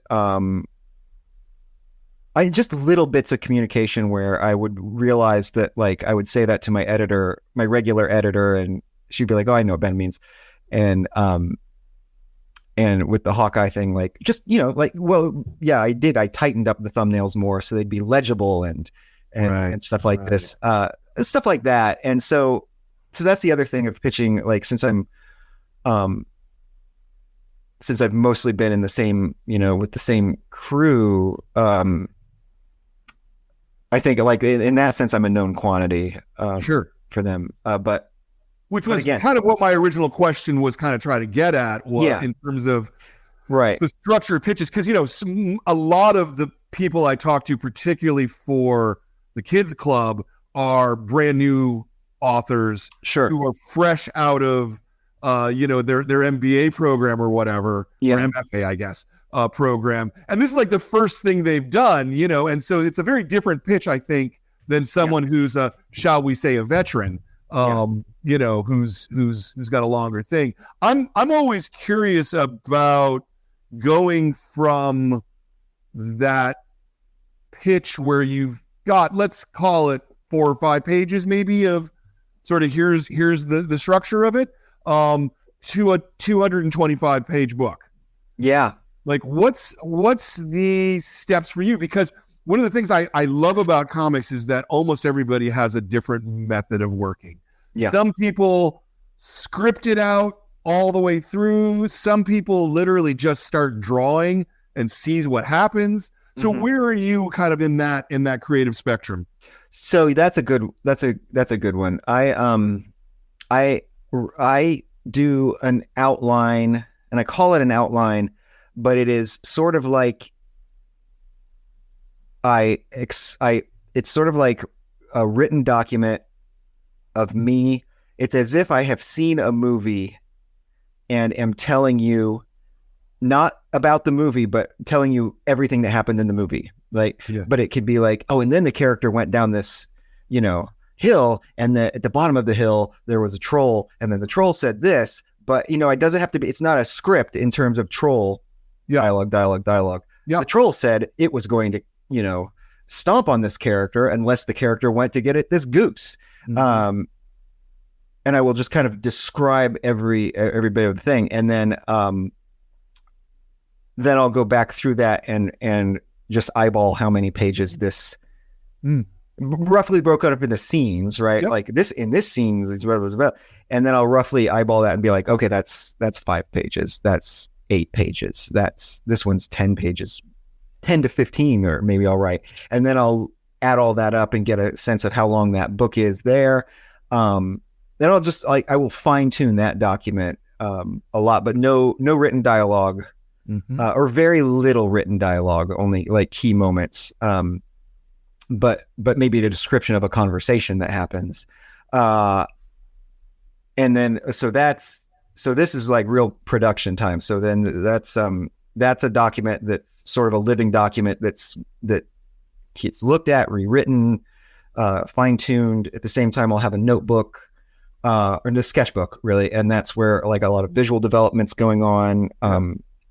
I just little bits of communication where I would realize that I would say that to my editor, my regular editor, and she'd be like, oh, I know what Ben means. And with the Hawkeye thing, well, yeah, I did. I tightened up the thumbnails more so they'd be legible and stuff like this, stuff like that. And so that's the other thing of pitching. Since I've mostly been in the same, with the same crew, I think in that sense, I'm a known quantity, sure, for them. Which was kind of what my original question was kind of trying to get at, in terms of, Right. the structure of pitches. Because, a lot of the people I talk to, particularly for the kids club, are brand new authors Sure. who are fresh out of, their MBA program or whatever, or MFA, I guess, program. And this is like the first thing they've done, and so it's a very different pitch, I think, than someone who's shall we say, a veteran, who's got a longer thing. I'm always curious about going from that pitch where you've got, let's call it 4 or 5 pages maybe of sort of here's the structure of it, to a 225 page book. Yeah. Like what's the steps for you? Because one of the things I love about comics is that almost everybody has a different method of working. Yeah. Some people script it out all the way through. Some people literally just start drawing and sees what happens. So where are you kind of in that creative spectrum? So that's a good one. I do an outline, and I call it an outline, but it is sort of like it's sort of like a written document of me. It's as if I have seen a movie and am telling you not about the movie, but telling you everything that happened in the movie. But it could be like, oh, and then the character went down this, hill, and at the bottom of the hill, there was a troll, and then the troll said this, but it doesn't have to be, it's not a script in terms of troll dialogue. Yeah. The troll said it was going to, stomp on this character unless the character went to get this goose. And I will just kind of describe every bit of the thing. And then I'll go back through that and just eyeball how many pages this roughly broke up in the scenes, right? Yep. Like this, in this scene is what it was about. And then I'll roughly eyeball that and be like, okay, that's 5 pages. That's 8 pages. This one's 10 pages, 10 to 15, or maybe I'll write. And then I'll add all that up and get a sense of how long that book is there. Then I'll just I will fine tune that document a lot, but no written dialogue, or very little written dialogue, only like key moments. But maybe the description of a conversation that happens. And then, so this is like real production time. So then that's a document that's sort of a living document that gets looked at, rewritten, fine-tuned. At the same time, I'll have a notebook, or a sketchbook really. And that's where like a lot of visual development's going on.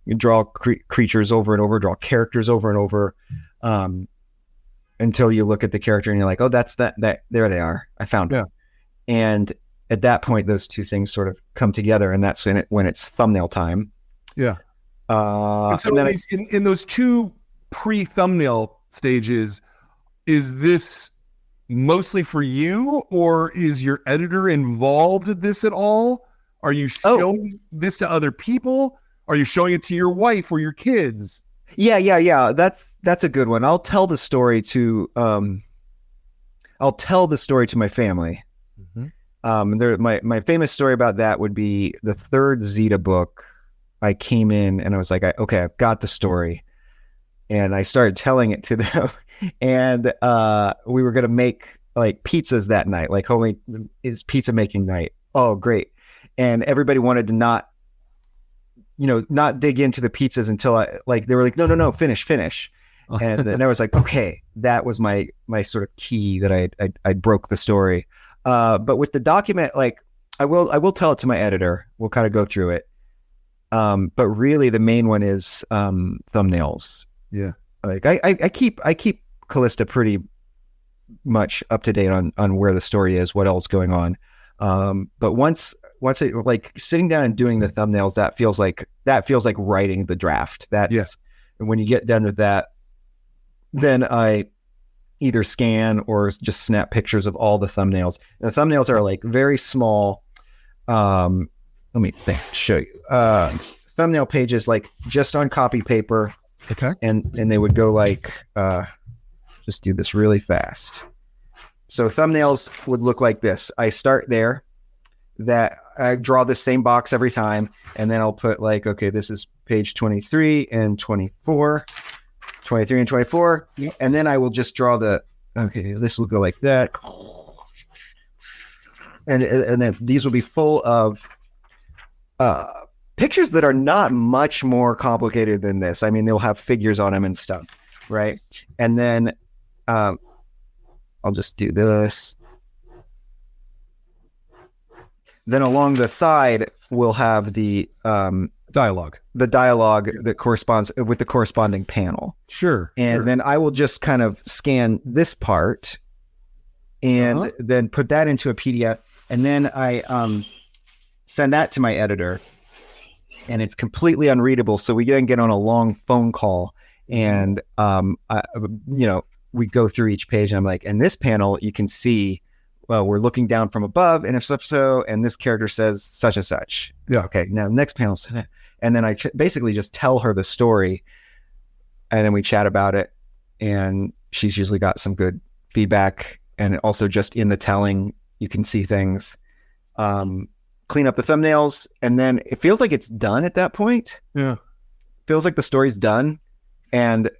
You draw creatures over and over, draw characters over and over, until you look at the character and you're like, oh, that's that there they are. I found it. And at that point, those two things sort of come together, and that's when it's thumbnail time. Yeah. So in those 2 pre-thumbnail stages, is this mostly for you, or is your editor involved in this at all? Are you showing this to other people? Are you showing it to your wife or your kids? Yeah. That's a good one. I'll tell the story to my family. My famous story about that would be the 3rd Zeta book. I came in and I was like, okay, I've got the story, and I started telling it to them. And we were gonna make like pizzas that night. Like, holy, is pizza making night? Oh, great! And everybody wanted to not dig into the pizzas until they were like, no, finish. And then I was like, okay, that was my sort of key that I broke the story. But with the document, like I will tell it to my editor. We'll kind of go through it. But really the main one is thumbnails. Yeah. Like I keep Callista pretty much up to date on where the story is, what else going on. But once it, like sitting down and doing the thumbnails, that feels like writing the draft. And when you get done with that, then I either scan or just snap pictures of all the thumbnails. And the thumbnails are like very small. Let me show you. Thumbnail pages, like just on copy paper. Okay. And they would go like, just do this really fast. So thumbnails would look like this. I start there. that I draw the same box every time. And then I'll put like, okay, this is page 23 and 24, 23 and 24. And then I will just draw okay, this will go like that. And then these will be full of pictures that are not much more complicated than this. I mean, they'll have figures on them and stuff, right? And then I'll just do this. Then along the side, we'll have the dialogue that corresponds with the corresponding panel. Sure. And then I will just kind of scan this part and then put that into a PDF. And then I send that to my editor, and it's completely unreadable. So we then get on a long phone call, and we go through each page. And I'm like, in this panel, you can see, well, we're looking down from above, and if so, and this character says such and such. Yeah. Okay. Now next panel, and then I basically just tell her the story, and then we chat about it, and she's usually got some good feedback, and also just in the telling, you can see things. Clean up the thumbnails, and then it feels like it's done at that point. Yeah. Feels like the story's done, and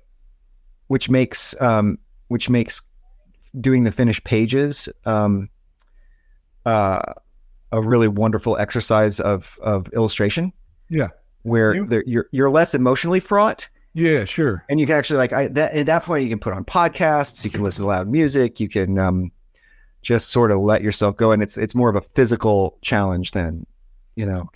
which makes doing the finished pages a really wonderful exercise of illustration. Yeah. Where you're less emotionally fraught. Yeah, sure. And you can actually at that point you can put on podcasts, you can listen to loud music, you can just sort of let yourself go, and it's more of a physical challenge than,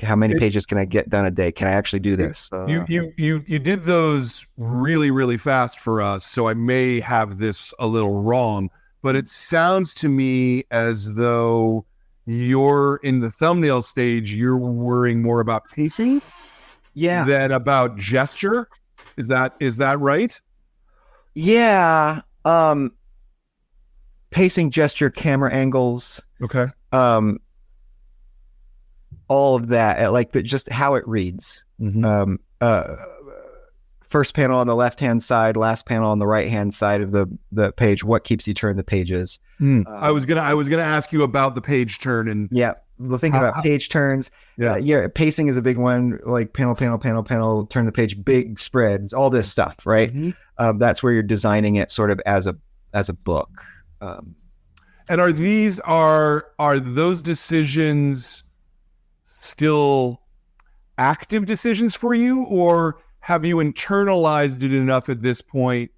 how many pages can I get done a day? Can I actually do this? You did those really, really fast for us, so I may have this a little wrong, but it sounds to me as though you're in the thumbnail stage, you're worrying more about pacing than about gesture. Is that right? Yeah. Pacing, gesture, camera angles. Okay. All of that, just how it reads. Mm-hmm. First panel on the left-hand side, last panel on the right-hand side of the page. What keeps you turn the pages? I was gonna ask you about the page turn, and we'll think about page turns. Pacing is a big one. Like panel, turn the page, big spreads, all this stuff, right? Mm-hmm. That's where you're designing it sort of as a book. And are those decisions still active decisions for you, or have you internalized it enough at this point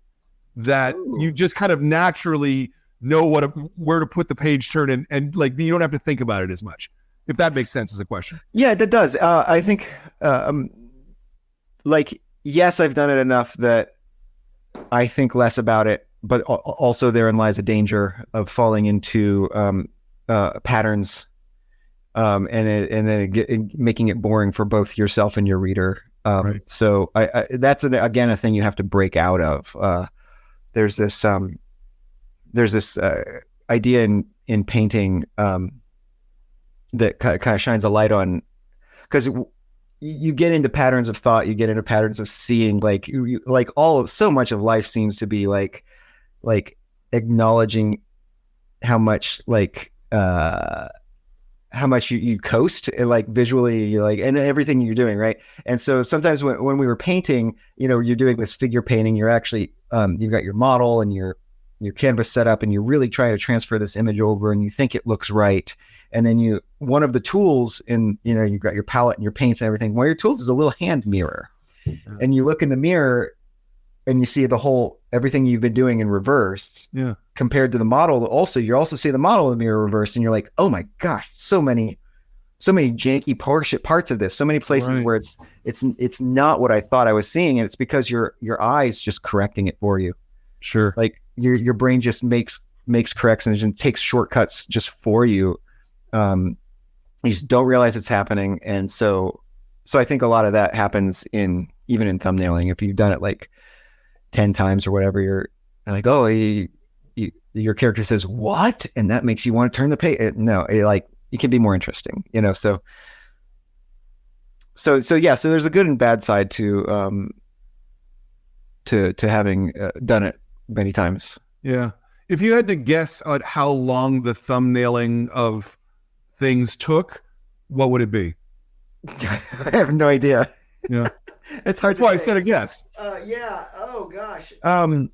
that you just kind of naturally know where to put the page turn, and you don't have to think about it as much, if that makes sense as a question? Yeah, that does. I think yes, I've done it enough that I think less about it, but also therein lies a danger of falling into patterns, and then making it boring for both yourself and your reader. Right. So that's again a thing you have to break out of. There's this idea in painting that kind of shines a light on, because you get into patterns of thought, you get into patterns of seeing, so much of life seems to be like acknowledging how much you coast, visually, and everything you're doing, right? And so sometimes when we were painting, you're doing this figure painting, you're actually you've got your model and your canvas set up, and you're really trying to transfer this image over, and you think it looks right. And then one of the tools you've got your palette and your paints and everything. One of your tools is a little hand mirror, and you look in the mirror and you see everything you've been doing in reverse compared to the model. You also see the model in the mirror reverse, and you're like, oh my gosh, so many janky parts of this, so many places where it's not what I thought I was seeing. And it's because your eyes just correcting it for you. Sure. Your brain just makes corrections and takes shortcuts just for you. You just don't realize it's happening. And so I think a lot of that happens even in thumbnailing. If you've done it 10 times or whatever, you're like, oh, your character says what, and that makes you want to turn the page. No, it can be more interesting, So there's a good and bad side to having done it many times. Yeah. If you had to guess at how long the thumbnailing of things took, what would it be? I have no idea. Yeah. It's hard. That's why I said a guess. Yeah. Oh gosh. I'm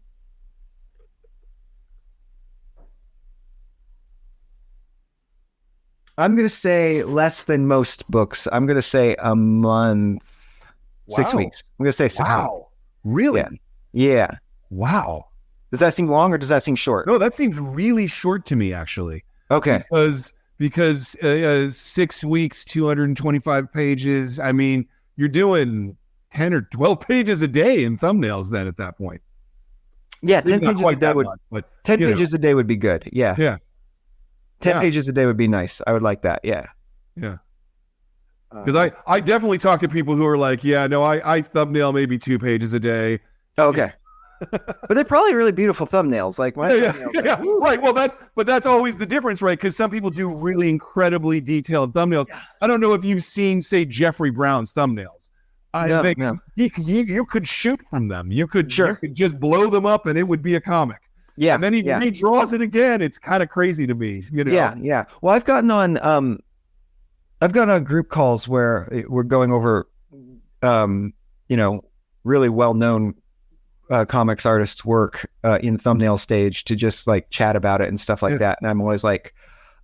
gonna say less than most books. I'm gonna say a month, 6 Wow. weeks. I'm gonna say 6 weeks. Wow. Really? Yeah. Wow. Does that seem long or does that seem short? No, that seems really short to me, actually. Okay. Because 6 weeks, 225 pages. I mean, you're doing 10 or 12 pages a day in thumbnails then at that point. Yeah, 10 Not pages a quite day that would much, but 10 pages a day would be good. Yeah. Yeah. 10 Yeah. pages a day would be nice. I would like that. Yeah. Yeah. Because I definitely talk to people who are like, yeah, no, I thumbnail maybe 2 pages a day. Okay. But they're probably really beautiful thumbnails. Like my Yeah. Right. Well, that's always the difference, right? Because some people do really incredibly detailed thumbnails. Yeah. I don't know if you've seen, say, Jeffrey Brown's thumbnails. I think you could shoot from them. You could just blow them up and it would be a comic. Yeah. And then he redraws it again. It's kind of crazy to me. You know? Yeah. Yeah. Well, I've gotten on group calls where we're going over, really well-known comics artists' work in thumbnail stage to just like chat about it and stuff like that. And I'm always like,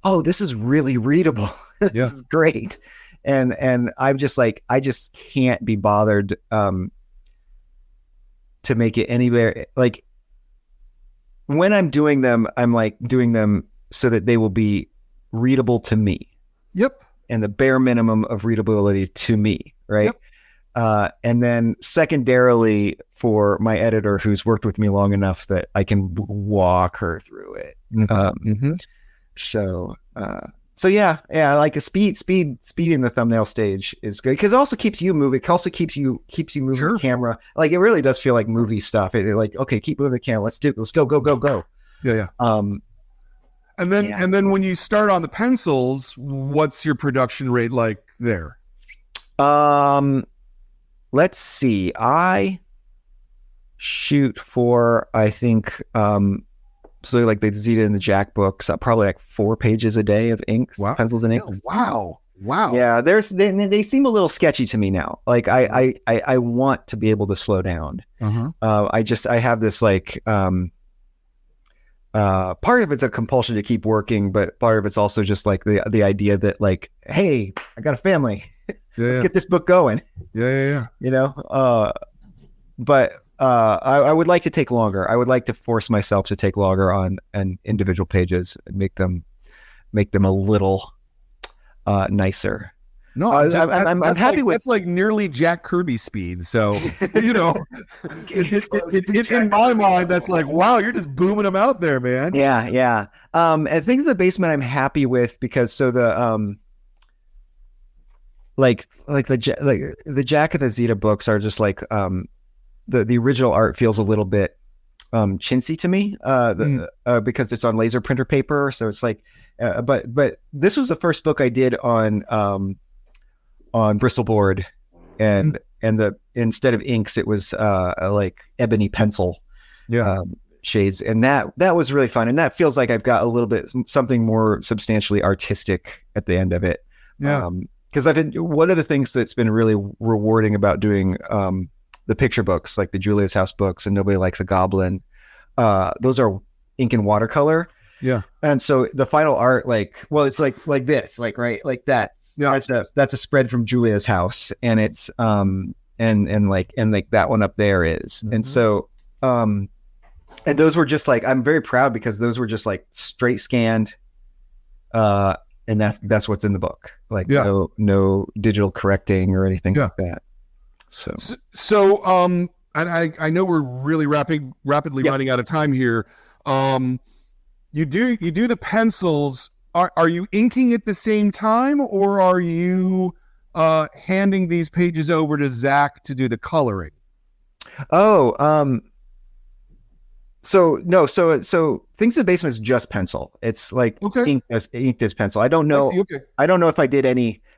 oh, this is really readable. This is great. And I'm just like, I just can't be bothered to make it anywhere. Like when I'm doing them, I'm like doing them so that they will be readable to me. Yep. And the bare minimum of readability to me. Right. Yep. And then secondarily for my editor who's worked with me long enough that I can walk her through it. So yeah, like a speed in the thumbnail stage is good because it also keeps you moving. It also keeps you moving the camera. Like it really does feel like movie stuff. It like, okay, keep moving the camera. Let's go. Yeah. And then when you start on the pencils, what's your production rate like there? Let's see. I shoot for, I think, so like the Zeta and the Jack books, probably like 4 pages a day of inks, pencils and inks. Wow. Yeah, they seem a little sketchy to me now. Like I want to be able to slow down. I have this like part of it's a compulsion to keep working, but part of it's also just like the idea that like, hey, I got a family. Let's get this book going. Yeah. But I would like to take longer. I would like to force myself to take longer on individual pages and make them a little nicer. No, I'm happy with. That's like nearly Jack Kirby speed. So in my mind, that's like, wow, you're just booming them out there, man. Yeah. And things in the basement, I'm happy with because the the Jack and the Zeta books are just like the original art feels a little bit chintzy to me because it's on laser printer paper. So it's like, but this was the first book I did on Bristol board, and instead of inks, it was like ebony pencil shades, and that was really fun. And that feels like I've got a little bit something more substantially artistic at the end of it. Yeah. Because one of the things that's been really rewarding about doing the picture books, like the Julia's House books and Nobody Likes a Goblin, those are ink and watercolor. Yeah. And so the final art, it's like this, like, right, like that. Yeah. That's a spread from Julia's House, and it's and that one up there is. And so and those were just like, I'm very proud because those were just like straight scanned, and that's what's in the book. Like no digital correcting or anything like that. So and I know we're really rapidly running out of time here. You do the pencils. Are you inking at the same time, or are you handing these pages over to Zach to do the coloring? So Things in the Basement is just pencil. It's like ink as pencil. I don't know. I don't know if I did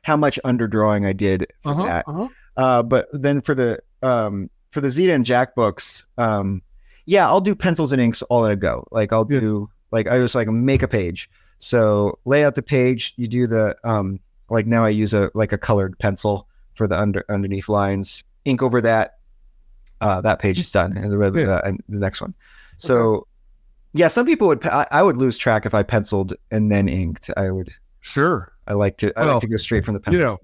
how much underdrawing I did for that. But then for the Zeta and Jack books, I'll do pencils and inks all in a go. Like I just like make a page. So lay out the page. You do the like now I use a colored pencil for the underneath lines, ink over that. That page is done, and the next one. So, okay. Yeah, some people would. I would lose track if I penciled and then inked. I would. Sure. I like to go straight from the pencil.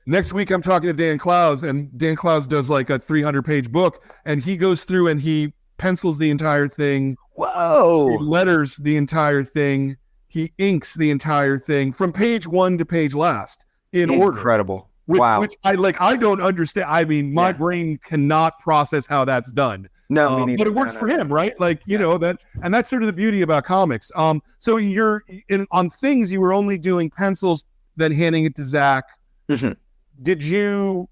Next week I'm talking to Dan Clowes, and Dan Clowes does like a 300-page book, and he goes through and he pencils the entire thing. Whoa! He letters the entire thing. He inks the entire thing from page 1 to page last in order. Incredible. Wow. Which I don't understand. I mean, my brain cannot process how that's done. No, but it works for him, right? Like, you know, and that's sort of the beauty about comics. So you're on things you were only doing pencils, then handing it to Zach. Mm-hmm. Did you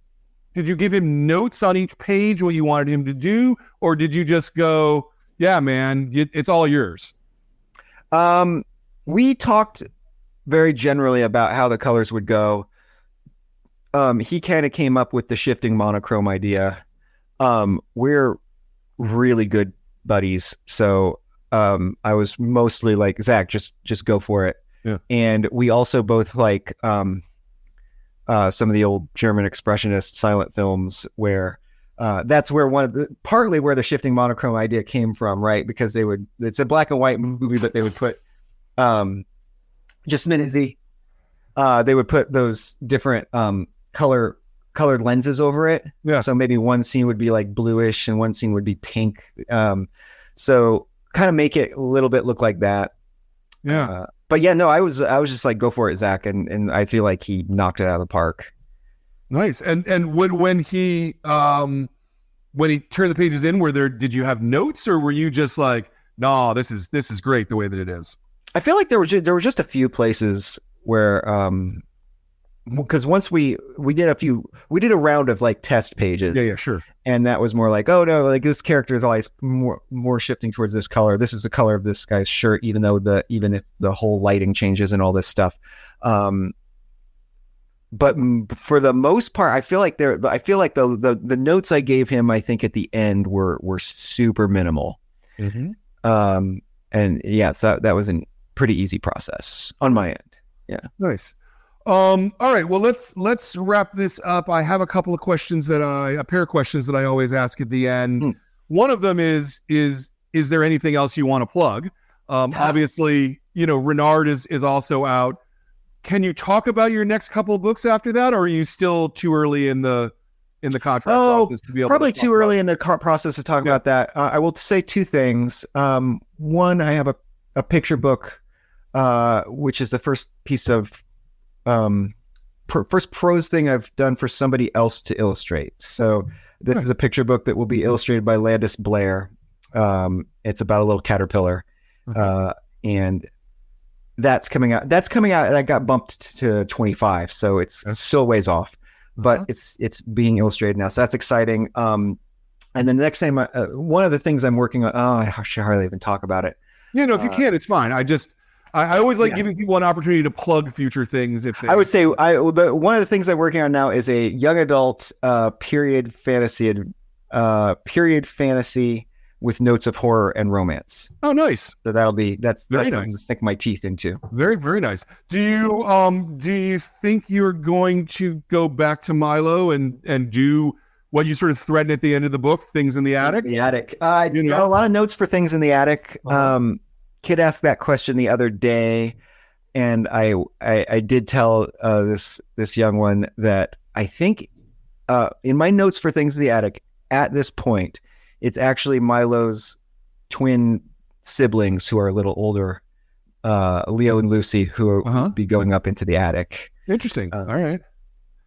give him notes on each page what you wanted him to do, or did you just go, yeah, man, it's all yours? We talked very generally about how the colors would go. He kind of came up with the shifting monochrome idea. We're really good buddies, so I was mostly like, Zach, just go for it. Yeah. And we also both like some of the old German expressionist silent films, where that's where partly where the shifting monochrome idea came from, right? Because it's a black and white movie, but they would put just minutely they would put those different colored lenses over it. Yeah. So maybe one scene would be like bluish and one scene would be pink. So kind of make it a little bit look like that. Yeah. But yeah, no, I was just like, go for it, Zach. And I feel like he knocked it out of the park. Nice. And when he turned the pages in, did you have notes, or were you just like, no, this is great the way that it is? I feel like there were just a few places where, because once we did a round of like test pages. Yeah, sure. And that was more like, oh no, like this character is always more shifting towards this color. This is the color of this guy's shirt, even if the whole lighting changes and all this stuff. But for the most part, I feel like the notes I gave him, I think at the end were super minimal. Mm-hmm. And yeah, so that was a pretty easy process on my end. Yeah. Nice. All right. Well, let's wrap this up. I have a couple of questions a pair of questions that I always ask at the end. One of them is there anything else you want to plug? Obviously, Renard is also out. Can you talk about your next couple of books after that, or are you still too early in the contract process to be able probably to too early in the process to talk about that? I will say two things. One, I have a picture book, which is the first piece of first prose thing I've done for somebody else to illustrate. So this is a picture book that will be illustrated by Landis Blair. It's about a little caterpillar. And that's coming out, and I got bumped to 25. So it's still ways off, but it's being illustrated now. So that's exciting. And then the next thing, one of the things I'm working on, I should hardly even talk about it. Yeah, no, if you can, it's fine. I always like giving people an opportunity to plug future things. I would say one of the things I'm working on now is a young adult period fantasy with notes of horror and romance. Oh, nice! So that's very nice to sink my teeth into. Very, very nice. Do you think you're going to go back to Milo and do what you sort of threaten at the end of the book, Things in the Attic? The Attic. I got a lot of notes for Things in the Attic. Kid asked that question the other day, and I did tell this young one that I think in my notes for Things in the Attic at this point, it's actually Milo's twin siblings who are a little older, Leo and Lucy, who will be going up into the attic. Interesting. All right.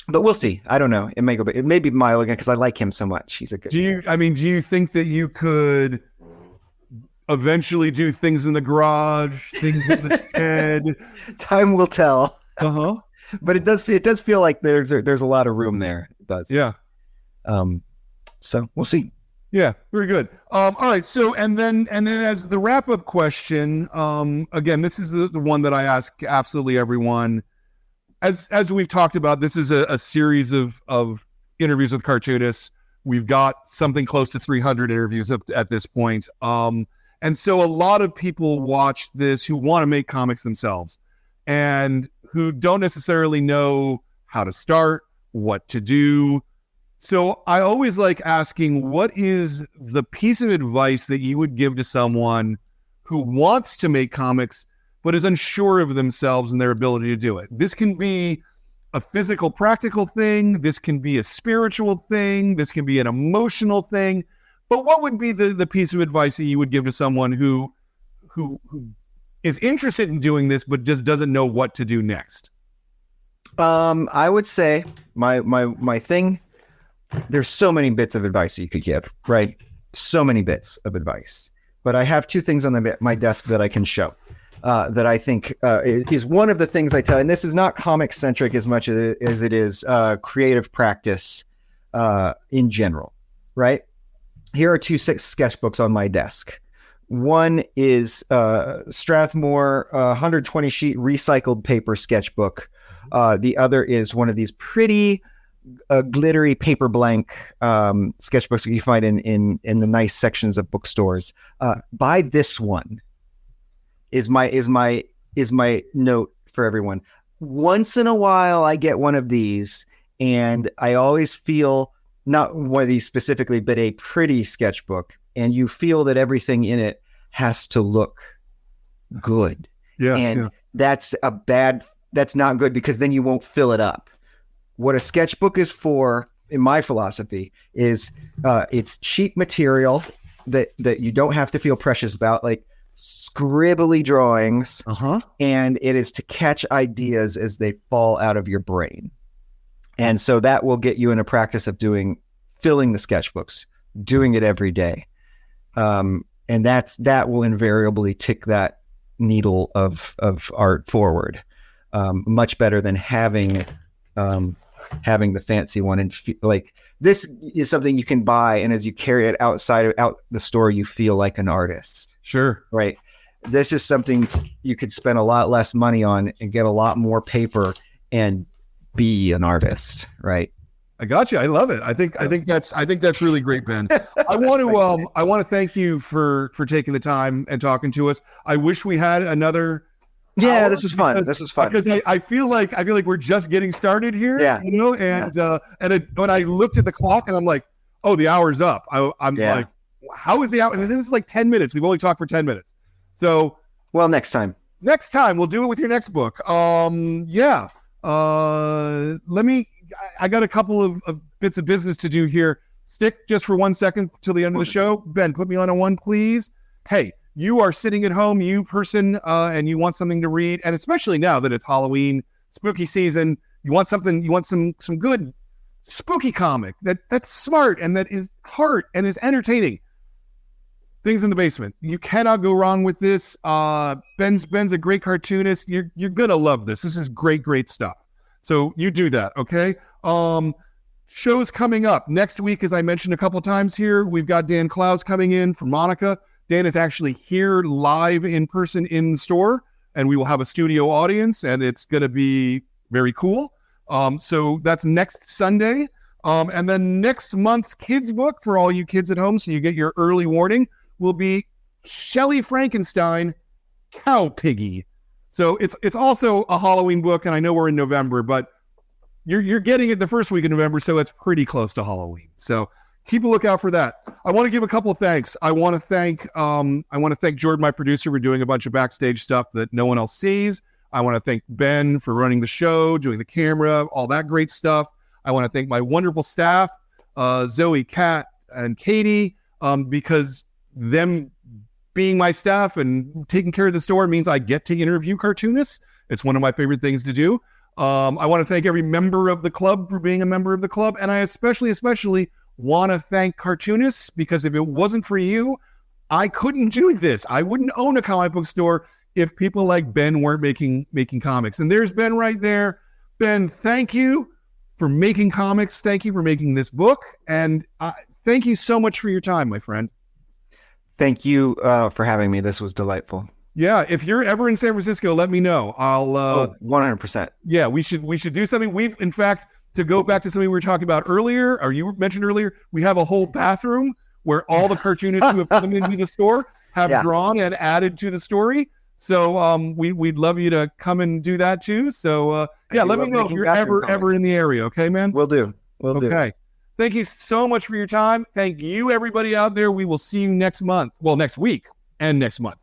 But we'll see. I don't know. It may be Milo again because I like him so much. He's a good. Do you think that you could eventually do Things in the Garage, Things in the Shed? Time will tell. But it does feel like there's a lot of room there. It does. Yeah. So we'll see. Yeah, very good. All right. So, and then as the wrap up question, again, this is the one that I ask absolutely everyone. As we've talked about, this is a series of interviews with cartoonists. We've got something close to 300 interviews at this point. And so a lot of people watch this who want to make comics themselves. and who don't necessarily know how to start, what to do. So I always like asking, what is the piece of advice that you would give to someone who wants to make comics but is unsure of themselves and their ability to do it? This can be a physical, practical thing. This can be a spiritual thing. This can be an emotional thing. But what would be the piece of advice that you would give to someone who is interested in doing this but just doesn't know what to do next? I would say my thing, there's so many bits of advice you could give, right? So many bits of advice. But I have two things on my desk that I can show that I think is one of the things I tell. And this is not comic centric as much as it is creative practice in general, right? Here are two sketchbooks on my desk. One is Strathmore 120 sheet recycled paper sketchbook. The other is one of these pretty glittery paper blank sketchbooks that you find in the nice sections of bookstores. Buy this one is my note for everyone. Once in a while I get one of these and I always feel, not one of these specifically, but a pretty sketchbook, and you feel that everything in it has to look good. Yeah. And that's not good, because then you won't fill it up. What a sketchbook is for, in my philosophy, is it's cheap material that you don't have to feel precious about, like scribbly drawings, and it is to catch ideas as they fall out of your brain. And so that will get you in a practice of filling the sketchbooks, doing it every day. And that will invariably tick that needle of art forward, much better than having the fancy one. And like, this is something you can buy, and as you carry it out the store, you feel like an artist. Sure. Right. This is something you could spend a lot less money on and get a lot more paper and be an artist. Right. I got you. I love it. I think that's really great, Ben. I want to thank you for taking the time and talking to us. I wish we had another. Yeah, this was fun. Because I feel like we're just getting started here. Yeah. You know, and when I looked at the clock and I'm like, oh, the hour's up. I'm like, how is the hour? And this is like 10 minutes. We've only talked for 10 minutes. So, well, next time we'll do it with your next book. I got a couple of bits of business to do here. Stick just for 1 second till the end of the show. Ben, put me on a one, please. Hey, you are sitting at home, you person, and you want something to read, and especially now that it's Halloween, spooky season, you want some good spooky comic that's smart and that is heart and is entertaining. Things in the Basement. You cannot go wrong with this. Ben's a great cartoonist. You're gonna love this. This is great stuff. So you do that, okay? Shows coming up next week, as I mentioned a couple times here. We've got Dan Klaus coming in for Monica. Dan is actually here live in person in the store, and we will have a studio audience, and it's going to be very cool. So that's next Sunday. And then next month's kids book, for all you kids at home, so you get your early warning, will be Shelley Frankenstein, Cow Piggy. So it's also a Halloween book, and I know we're in November, but you're getting it the first week of November, so it's pretty close to Halloween. So keep a lookout for that. I want to give a couple of thanks. I want to thank Jordan, my producer, for doing a bunch of backstage stuff that no one else sees. I want to thank Ben for running the show, doing the camera, all that great stuff. I want to thank my wonderful staff, Zoe, Kat, and Katie, because them being my staff and taking care of the store means I get to interview cartoonists. It's one of my favorite things to do. I want to thank every member of the club for being a member of the club. And I especially want to thank cartoonists, because if it wasn't for you, I couldn't do this. I wouldn't own a comic book store if people like Ben weren't making comics. And there's Ben right there. Ben, thank you for making comics. Thank you for making this book. And thank you so much for your time, my friend. Thank you for having me. This was delightful. Yeah, if you're ever in San Francisco, let me know. I'll 100%. Yeah, we should do something. We've, in fact, to go back to something we were talking about earlier, or you mentioned earlier, we have a whole bathroom where all the cartoonists who have come into the store have drawn and added to the story. So we'd love you to come and do that too. So yeah, let me know if you're ever in the area. Okay, man. Will do. Will do. Okay. Thank you so much for your time. Thank you, everybody out there. We will see you next month. Well, next week and next month.